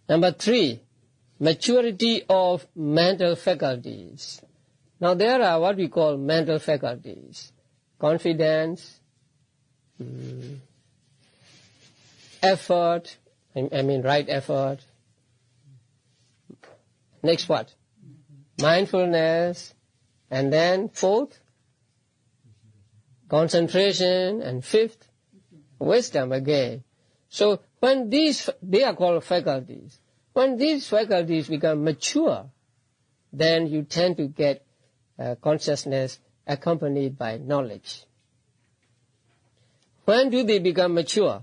Number 3, maturity of mental faculties. Now there are what we call mental faculties: confidence, effort, right effort. Next what? Mindfulness. And then 4th, concentration. And 5th, wisdom again. So when they are called faculties. When these faculties become mature, then you tend to get consciousness accompanied by knowledge. When do they become mature?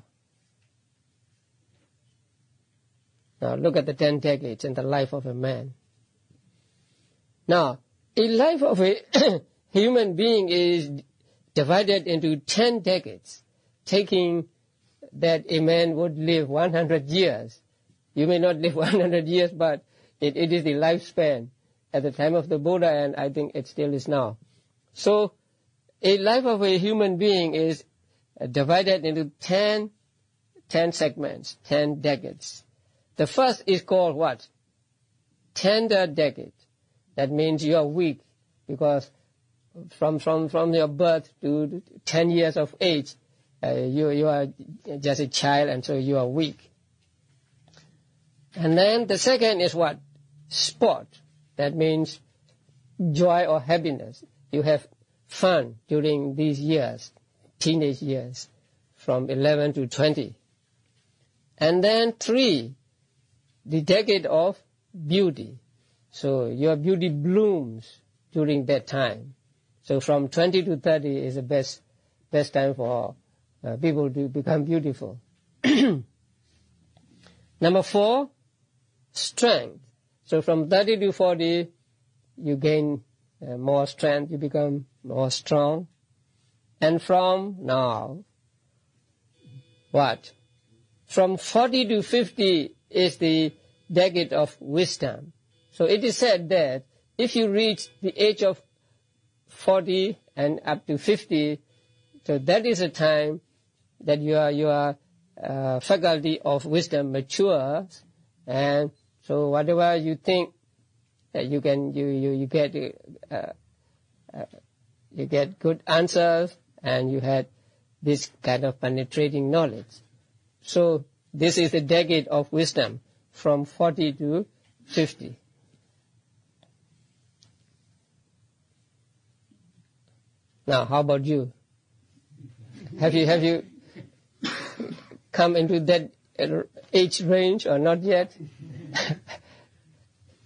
Now look at the 10 decades in the life of a man. Now, a life of a human being is divided into 10 decades, taking that a man would live 100 years. You may not live 100 years, but it is the lifespan at the time of the Buddha, and I think it still is now. So, a life of a human being is divided into 10 segments, 10 decades. The first is called what? Tender decade. That means you are weak, because from your birth to 10 years of age, you are just a child, and so you are weak. And then the second is what? Sport. That means joy or happiness. You have fun during these years, teenage years, from 11 to 20. And then 3, the decade of beauty. So your beauty blooms during that time. So from 20 to 30 is the best time for people to become beautiful. Number 4, strength. So from 30 to 40, you gain more strength, you become more strong. And from now, what? From 40 to 50 is the decade of wisdom. So it is said that if you reach the age of 40 and up to 50, so that is a time that your faculty of wisdom matures, and so whatever you think that you get good answers, and you had this kind of penetrating knowledge. So this is the decade of wisdom from 40 to 50. Now, how about you? Have you come into that age range or not yet?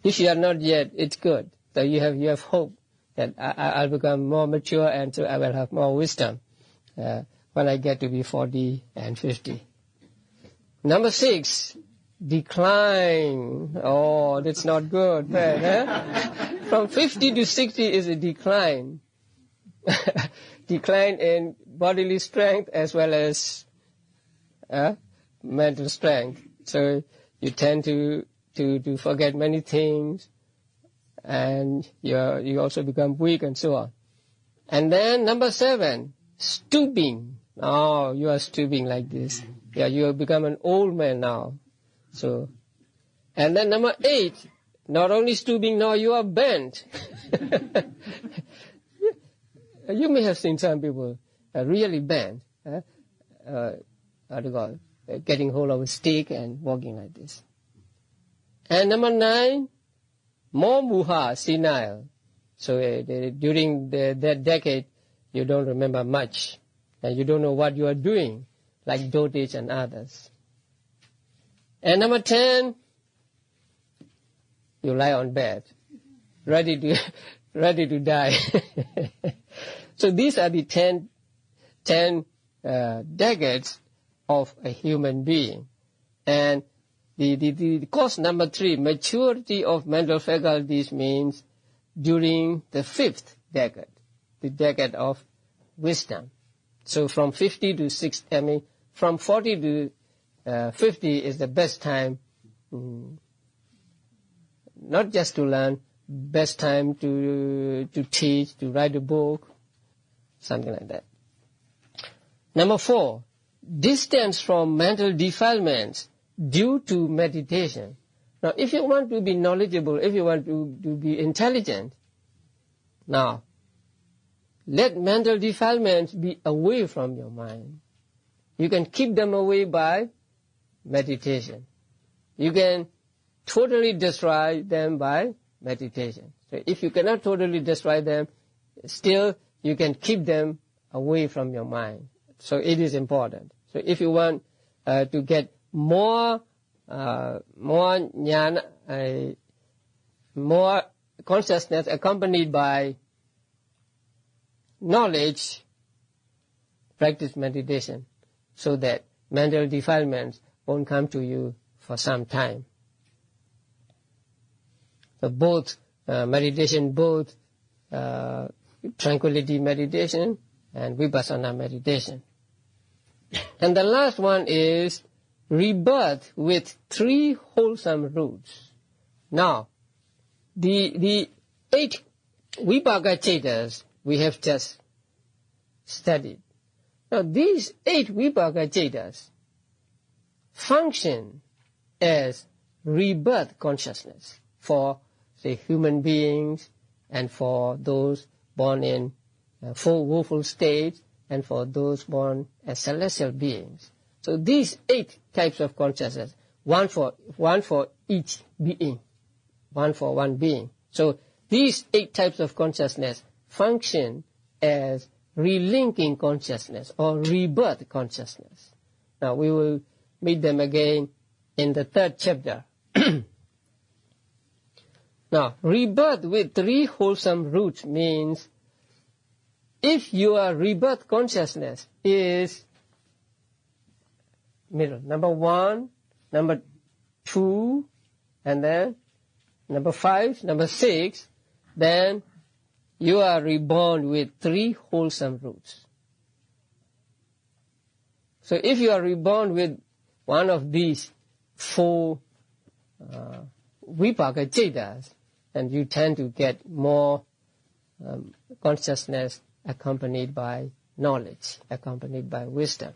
If you are not yet, it's good. So you have hope that I'll become more mature, and so I will have more wisdom when I get to be 40 and 50. Number 6, decline. Oh, that's not good. From 50 to 60 is a decline. Decline in bodily strength as well as mental strength. So you tend to forget many things, and you also become weak and so on. And then number 7, stooping. Oh, you are stooping like this. Yeah, you have become an old man now. So, and then number 8, not only stooping, now you are bent. You may have seen some people really bent, getting hold of a stick and walking like this. And number 9, more muha, senile. So during that decade, you don't remember much. and you don't know what you are doing, like dotage and others. And number 10, you lie on bed, ready to die. So these are the 10 decades of a human being. And the cause number 3, maturity of mental faculties, means during the 5th decade, the decade of wisdom. So from 50 to 60, from 40 to 50 is the best time, not just to learn, best time to teach, to write a book, something like that. Number 4, distance from mental defilements due to meditation. Now, if you want to be knowledgeable, if you want to be intelligent, now, let mental defilements be away from your mind. You can keep them away by meditation. You can totally destroy them by meditation. So if you cannot totally destroy them, still you can keep them away from your mind. So it is important. So if you want to get more jnana, more consciousness accompanied by knowledge, practice meditation, so that mental defilements won't come to you for some time. So both meditation, both tranquility meditation and vipassana meditation. And the last one is rebirth with 3 wholesome roots. Now, the 8 vipaka chetas we have just studied. Now, these 8 vipaka chetas function as rebirth consciousness for, say, human beings, and for those born in 4 woeful states, and for those born as celestial beings. So these 8 types of consciousness, one for each being, one for one being. So these 8 types of consciousness function as relinking consciousness or rebirth consciousness. Now we will meet them again in the 3rd chapter. Now, rebirth with 3 wholesome roots means if your rebirth consciousness is middle, number 1, number 2, and then number 5, number 6, then you are reborn with 3 wholesome roots. So if you are reborn with one of these 4 vipaka chetas, and you tend to get more consciousness accompanied by knowledge, accompanied by wisdom.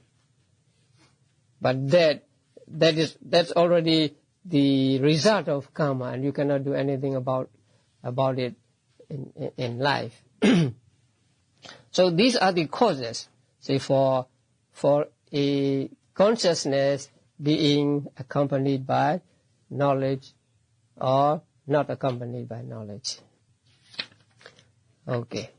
But that's already the result of karma, and you cannot do anything about it in life. So these are the causes, say, for a consciousness being accompanied by knowledge or not accompanied by knowledge. Okay.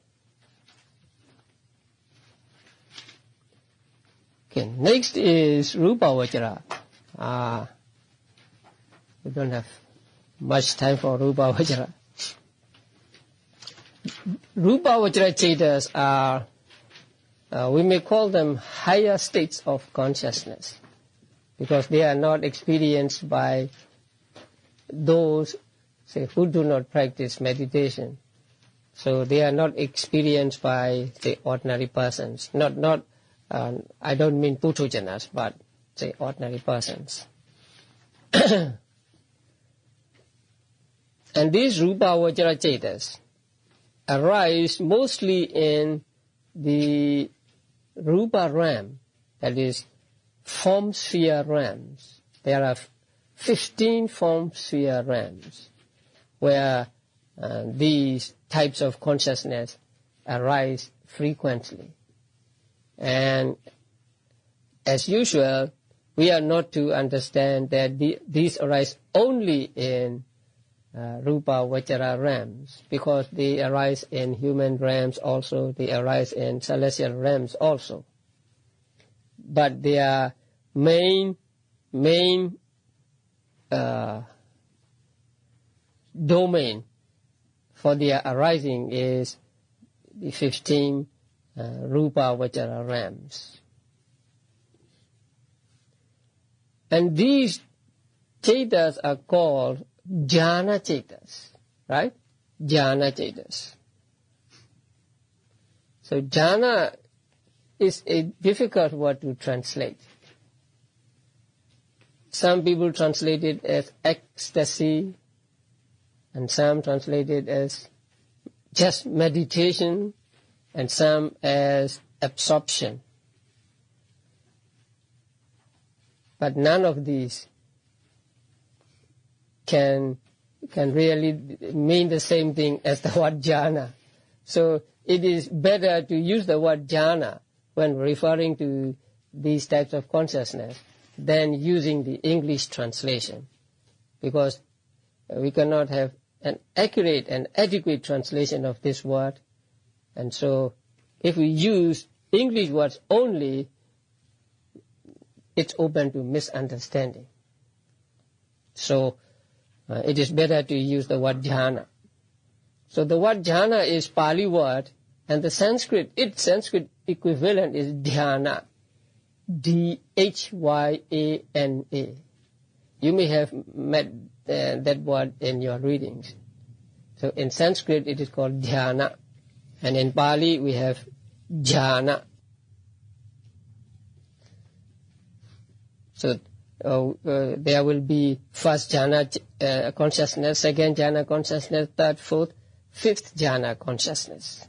Okay, next is Rupa Vajra. We don't have much time for Rupa Vajra. Rupa Vajra chetas are, we may call them higher states of consciousness, because they are not experienced by those, say, who do not practice meditation. So they are not experienced by the ordinary persons. I don't mean putujanas, but say ordinary persons. And these Rupa Vajra chetas arise mostly in the Rupa realm, that is, form sphere realms. There are 15 form sphere realms where these types of consciousness arise frequently. And as usual, we are not to understand that these arise only in Rupa Vajra realms, because they arise in human realms also, they arise in celestial realms also. but their main domain for their arising is the 15 rupa vajara realms. And these chetas are called jhana chetas, right? Jhana chetas. So jhana is a difficult word to translate. Some people translate it as ecstasy, and some translate it as just meditation, and some as absorption. But none of these can really mean the same thing as the word jhana. So it is better to use the word jhana when referring to these types of consciousness than using the English translation, because we cannot have an accurate and adequate translation of this word. And so if we use English words only, it's open to misunderstanding. So it is better to use the word jhana. So the word jhana is Pali word, and the Sanskrit equivalent is dhyana, D-H-Y-A-N-A. You may have met that word in your readings. So in Sanskrit it is called dhyana, and in Pali we have jhana. So there will be first jhana consciousness, second jhana consciousness, third, fourth, fifth jhana consciousness.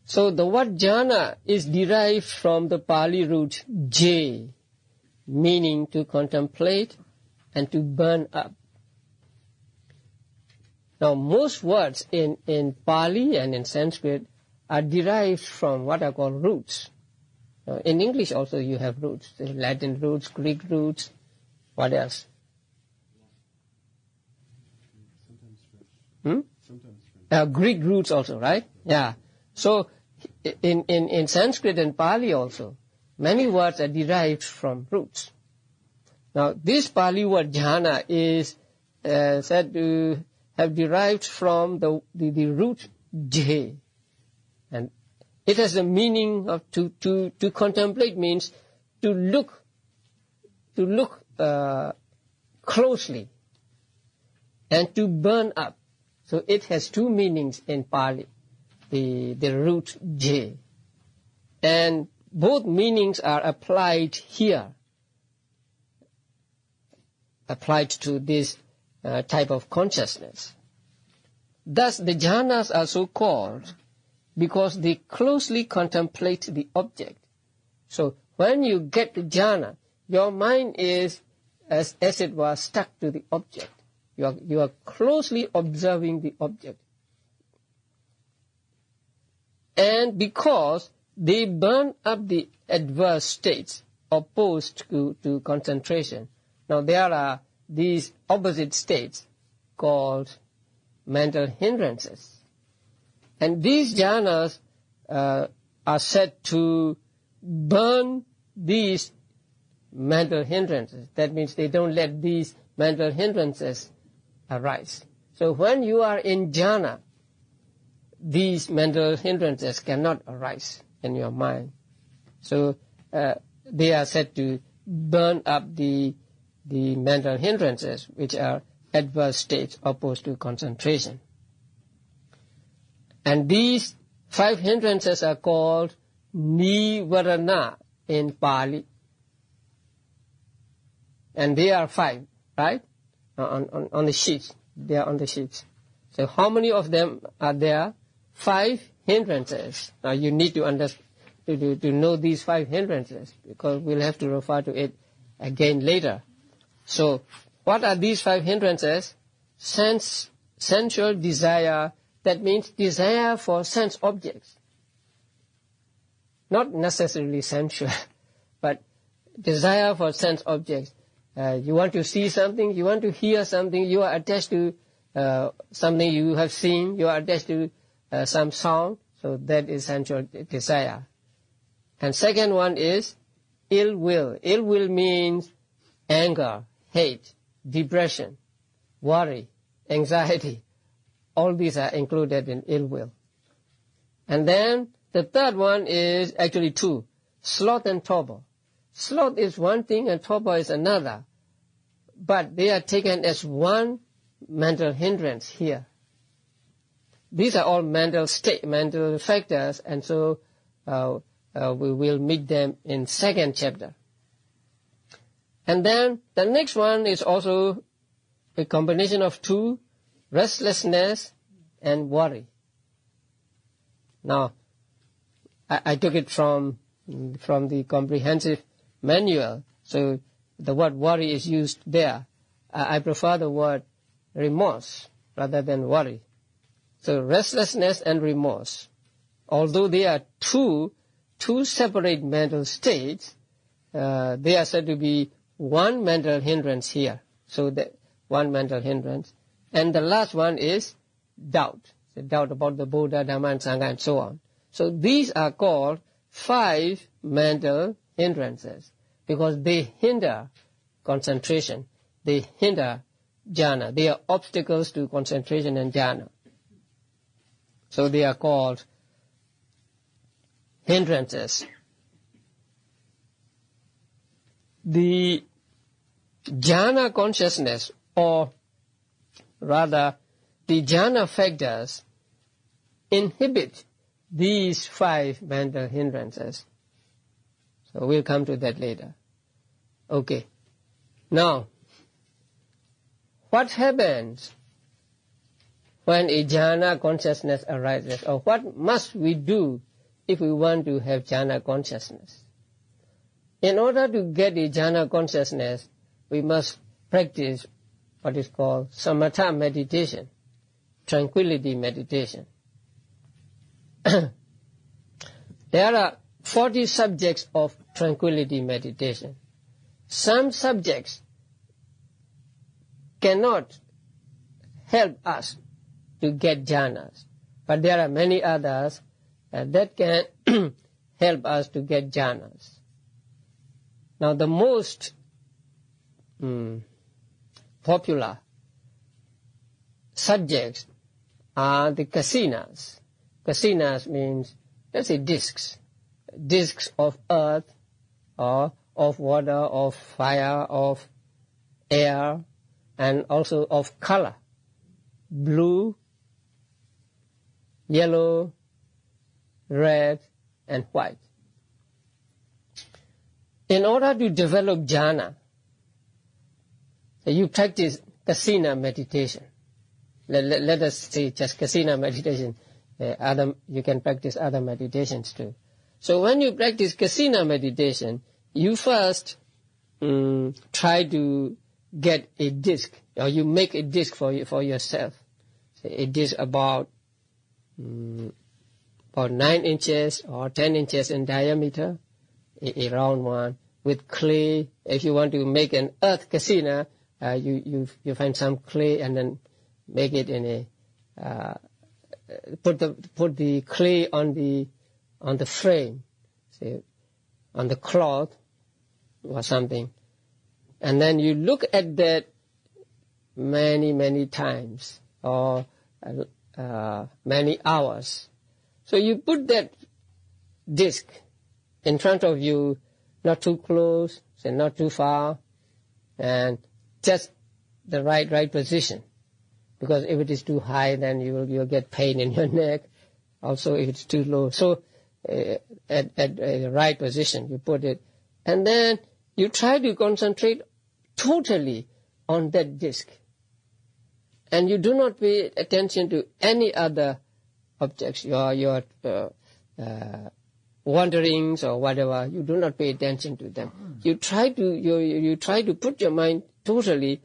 So the word jhana is derived from the Pali root j, meaning to contemplate and to burn up. Now most words in Pali and in Sanskrit are derived from what are called roots. In English also you have roots, Latin roots, Greek roots, what else? Sometimes French. Greek roots also, right? Yeah. So in Sanskrit and Pali also, many words are derived from roots. Now this Pali word jhana is said to have derived from the root j, and it has the meaning of to contemplate means to look closely, and to burn up. So it has two meanings in Pali, the root j, and both meanings are applied here, applied to this type of consciousness. Thus the jhanas are so called because they closely contemplate the object. So when you get the jhana, your mind is as it were stuck to the object. You are closely observing the object. And because they burn up the adverse states opposed to concentration. Now there are these opposite states called mental hindrances. And these jhanas are said to burn these mental hindrances. That means they don't let these mental hindrances arise. So when you are in jhana, these mental hindrances cannot arise in your mind. So they are said to burn up the mental hindrances, which are adverse states opposed to concentration. And these 5 hindrances are called nivarana in Pali. And they are 5, right? On the sheets. They are on the sheets. So how many of them are there? 5 hindrances. Now you need to know these 5 hindrances, because we'll have to refer to it again later. So what are these 5 hindrances? Sensual desire. That means desire for sense objects. Not necessarily sensual, but desire for sense objects. You want to see something, you want to hear something, you are attached to something you have seen, you are attached to some sound, so that is sensual desire. And second one is ill will. Ill will means anger, hate, depression, worry, anxiety. All these are included in ill will. And then the third one is actually two, sloth and torpor. Sloth is one thing and torpor is another, but they are taken as one mental hindrance here. These are all mental factors, and so we will meet them in second chapter. And then the next one is also a combination of two, restlessness and worry. Now, I took it from the comprehensive manual, so the word worry is used there. I prefer the word remorse rather than worry. So restlessness and remorse, although they are two separate mental states, they are said to be one mental hindrance here. So that one mental hindrance. And the last one is doubt. The doubt about the Buddha, Dhamma, and Sangha, and so on. So these are called 5 mental hindrances because they hinder concentration. They hinder jhana. They are obstacles to concentration and jhana. So they are called hindrances. The jhana consciousness, or rather the jhana factors, inhibit these 5 mental hindrances. So we'll come to that later. Okay. Now, what happens when a jhana consciousness arises, or what must we do if we want to have jhana consciousness? In order to get a jhana consciousness, we must practice what is called samatha meditation, tranquility meditation. There are 40 subjects of tranquility meditation. Some subjects cannot help us to get jhanas, but there are many others that can help us to get jhanas. Now the most popular subjects are the kasinas. Kasinas means, let's say, discs. Discs of earth, or of water, of fire, of air, and also of color. Blue, yellow, red, and white. In order to develop jhana, you practice kasina meditation. Let us say just kasina meditation. You can practice other meditations too. So when you practice kasina meditation, you first try to get a disc, or you make a disc for yourself. Say a disc about 9 inches or 10 inches in diameter, a round one, with clay. If you want to make an earth kasina, you find some clay and then make it in a put the clay on the frame, say on the cloth or something, and then you look at that many times or many hours. So you put that disc in front of you, not too close, say not too far, and just the right position. Because if it is too high, then you'll get pain in your neck. Also, if it's too low. So at the right position, you put it. And then you try to concentrate totally on that disc. And you do not pay attention to any other objects, your wanderings or whatever. You do not pay attention to them. You try to put your mind totally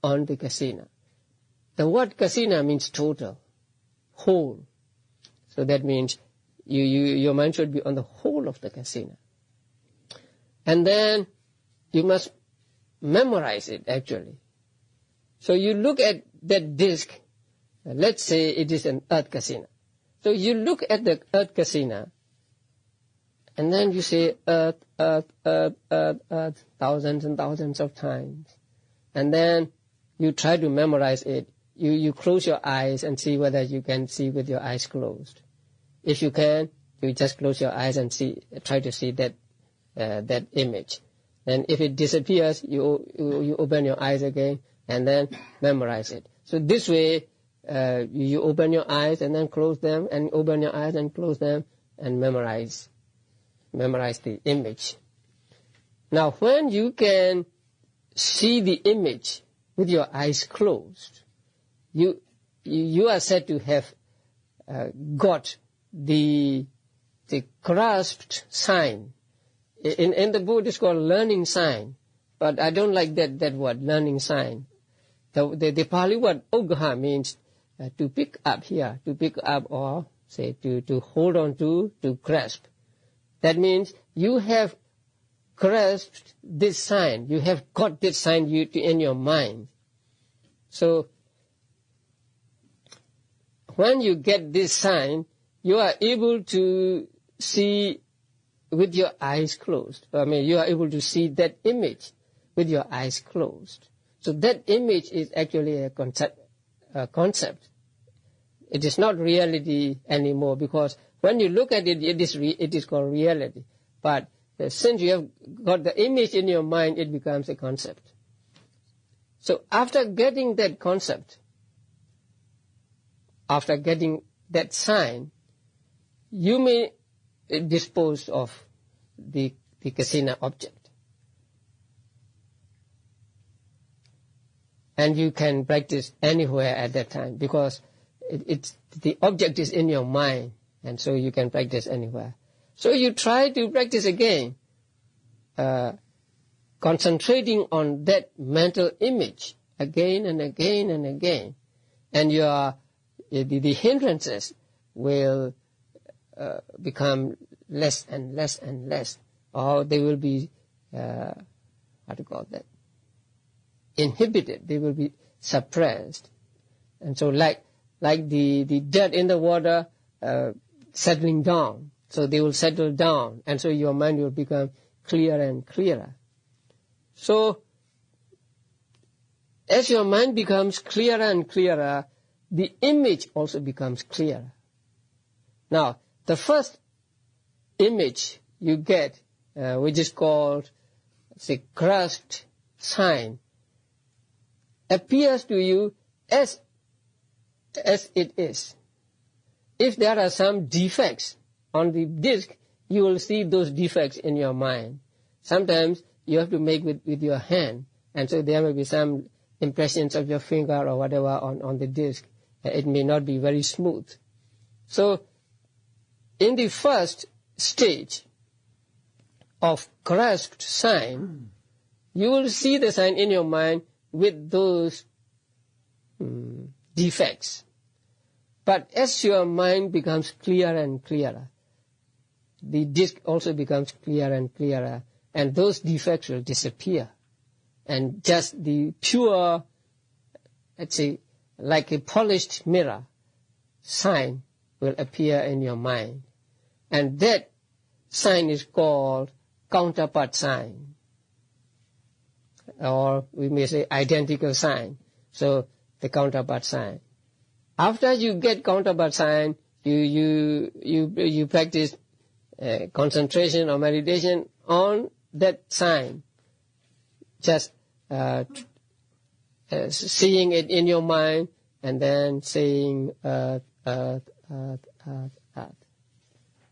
on the kasina. The word kasina means total, whole. So that means your mind should be on the whole of the kasina. And then you must memorize it actually. So you look at that disc, let's say it is an earth kasina. So you look at the earth kasina And then you say earth, earth, earth, earth, earth, thousands and thousands of times. And then you try to memorize it. You close your eyes and see whether you can see with your eyes closed. If you can, you just close your eyes and try to see that image. And if it disappears, you open your eyes again and then memorize it. So this way, you open your eyes and then close them, and open your eyes and close them, and memorize the image. Now, when you can see the image with your eyes closed, you are said to have got the grasped sign. In the book, it's called learning sign, but I don't like that word, learning sign. The Pali word ogha means to pick up here, to pick up, or say to hold on to grasp. That means you have grasped this sign. You have got this sign in your mind. So when you get this sign, you are able to see with your eyes closed. I mean, you are able to see that image with your eyes closed. So that image is actually a concept. It is not reality anymore, because when you look at it, it is called reality. But since you have got the image in your mind, it becomes a concept. So after getting that concept, after getting that sign, you may dispose of the kasina object. And you can practice anywhere at that time, because the object is in your mind, and so you can practice anywhere. So you try to practice again, concentrating on that mental image again and again and again, and the hindrances will become less and less and less, or they will be inhibited. They will be suppressed, and so like the dirt in the water settling down, so they will settle down, and so your mind will become clearer and clearer. So as your mind becomes clearer and clearer, the image also becomes clearer. Now, the first image you get, which is called the grasped sign, appears to you as it is. If there are some defects on the disc, you will see those defects in your mind. Sometimes you have to make with your hand, and so there may be some impressions of your finger or whatever on the disc. It may not be very smooth. So in the first stage of grasped sign, you will see the sign in your mind with those defects. But as your mind becomes clearer and clearer, the disc also becomes clearer and clearer, and those defects will disappear. And just the pure, let's say, like a polished mirror sign will appear in your mind. And that sign is called counterpart sign, or we may say identical sign. So the counterpart sign. After you get counterpart sign, you practice concentration or meditation on that sign, just seeing it in your mind, and then saying earth, earth, earth, earth, earth.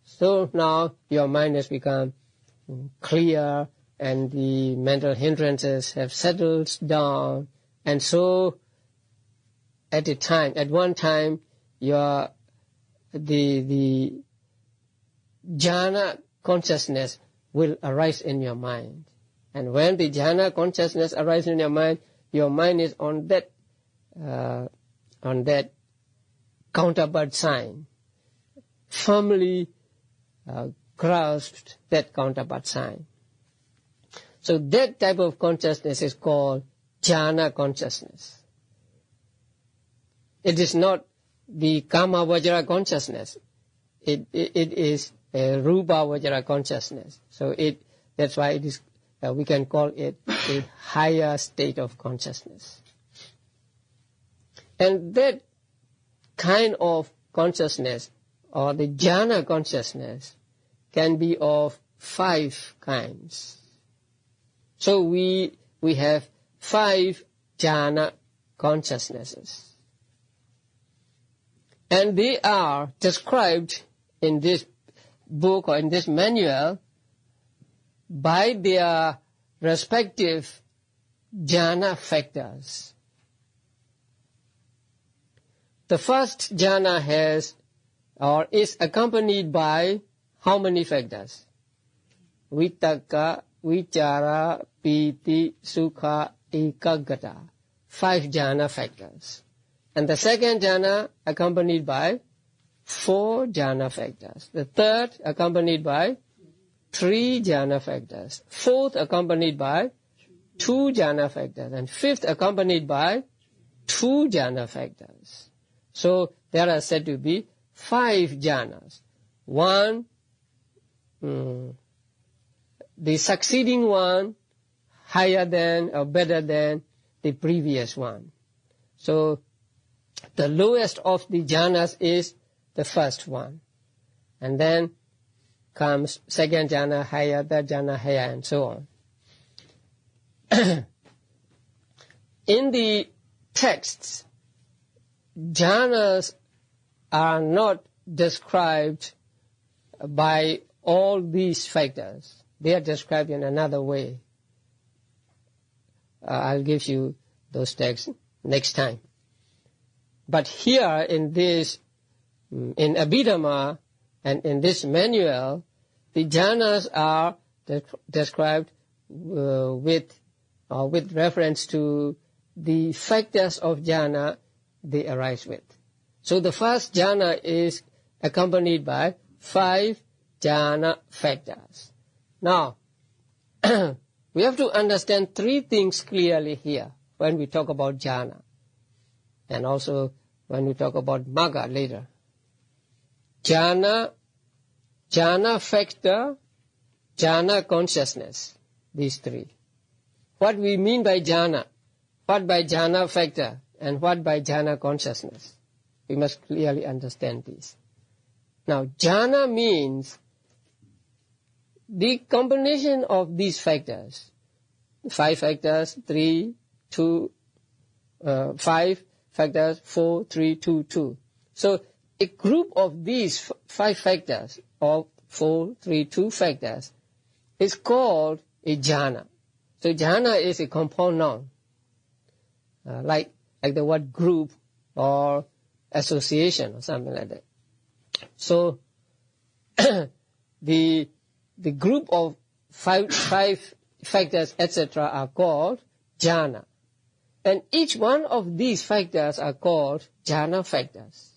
So now your mind has become clear, and the mental hindrances have settled down, and so at one time, the jhana consciousness will arise in your mind. And when the jhana consciousness arises in your mind is on that counterpart sign, firmly grasped that counterpart sign. So that type of consciousness is called jhana consciousness. It is not the kama vajra consciousness. It is a Rupa Vajra consciousness. So that's why it is, we can call it a higher state of consciousness. And that kind of consciousness, or the jhana consciousness, can be of 5 kinds. So we have 5 jhana consciousnesses. And they are described in this book or in this manual by their respective jhana factors. The first jhana has or is accompanied by how many factors? Vitakka, Vichara, Piti, Sukha, Ekaggata. 5 jhana factors. And the second jhana accompanied by 4 jhana factors. The third accompanied by 3 jhana factors. Fourth accompanied by 2 jhana factors. And fifth accompanied by 2 jhana factors. So there are said to be 5 jhanas. One, the succeeding one, higher than or better than the previous one. So the lowest of the jhanas is the first one. And then comes second jhana higher, third jhana higher, and so on. In the texts, jhanas are not described by all these factors. They are described in another way. I'll give you those texts next time. But here in this, in Abhidhamma and in this manual, the jhanas are described with reference to the factors of jhana they arise with. So the first jhana is accompanied by 5 jhana factors. Now, we have to understand 3 things clearly here when we talk about jhana, and also when we talk about magga later. Jhana factor, jhana consciousness, these 3. What we mean by jhana, what by jhana factor, and what by jhana consciousness. We must clearly understand this. Now, jhana means the combination of these factors. 5 factors, 3, 2, 5 factors, 4, 3, 2, 2. So a group of these 5 factors, or 4, 3, 2 factors, is called a jhana. So jhana is a compound noun, like the word group or association or something like that. So the group of 5 factors, etc., are called jhana. And each one of these factors are called jhana factors.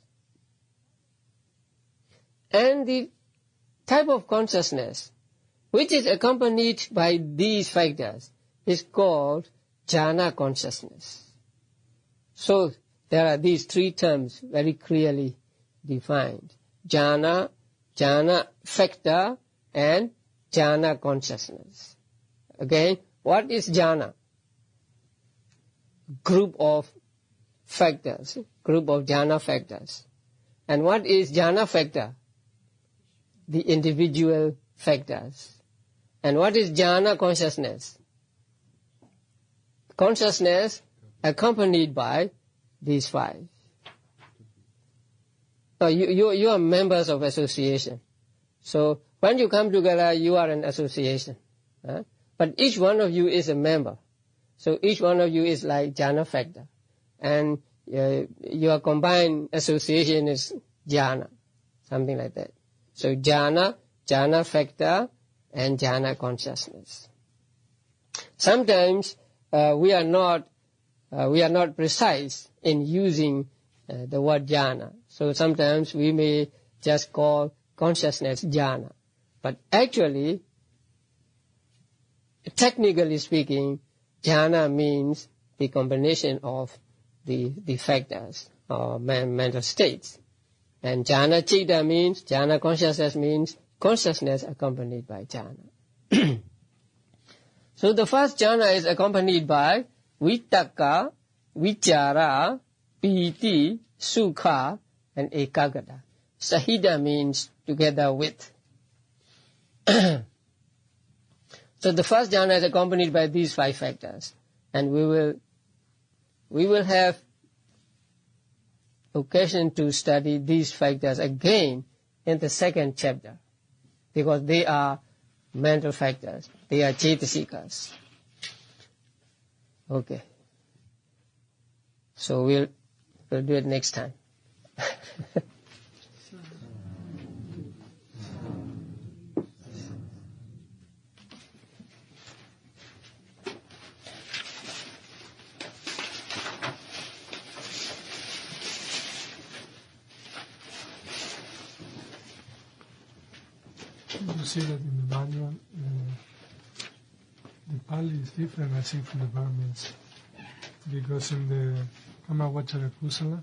And the type of consciousness which is accompanied by these factors is called jhana consciousness. So there are these 3 terms very clearly defined. Jhana, jhana factor, and jhana consciousness. Again, what is jhana? Group of factors, group of jhana factors. And what is jhana factor? The individual factors. And what is jhana consciousness? Consciousness accompanied by these 5. So you are members of association. So when you come together, you are an association. But each one of you is a member. So each one of you is like jhana factor. And your combined association is jhana, something like that. So jhana, jhana factor, and jhana consciousness. Sometimes we are not precise in using the word jhana. So sometimes we may just call consciousness jhana. But actually, technically speaking, jhana means the combination of the factors or mental states. And jhana citta means, jhana consciousness means consciousness accompanied by jhana. So the first jhana is accompanied by vitaka, vichara, piti, sukha, and ekagata. Sahita means together with. So the first jhana is accompanied by these 5 factors, and we will have occasion to study these factors again in the second chapter, because they are mental factors, they are cetasikas. Okay. So we'll do it next time. You see that in the manual, the Pali is different, I think, from the Burmese, because in the Kamavachara Kusala,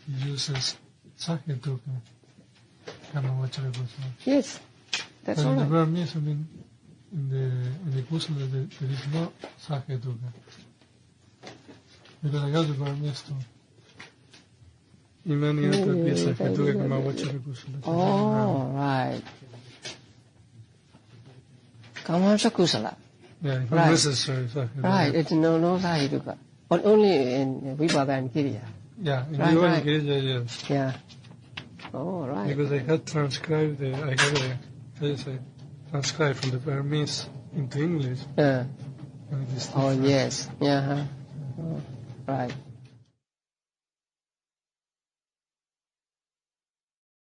he uses Sahetuka Kamavachara Kusala. Yes, that's but all in right. the Burmese, I mean, in the Kusala, there is no Sahetuka. Because I got the Burmese too. Imani Atapi Sahetuka Kamavachara Kusala. Oh, right. Kamavachara Kusala. Yeah, it's Right. necessary Sahetuka. Right, it's no Sahetuka. But only in Vipada and Kiriya. Yeah, in Right, the right. Girija, yes. Yeah. Oh, right. Because I had transcribed, transcribed from the Burmese into English. Yeah. And it is Oh, different. yes. Yeah. Oh, right.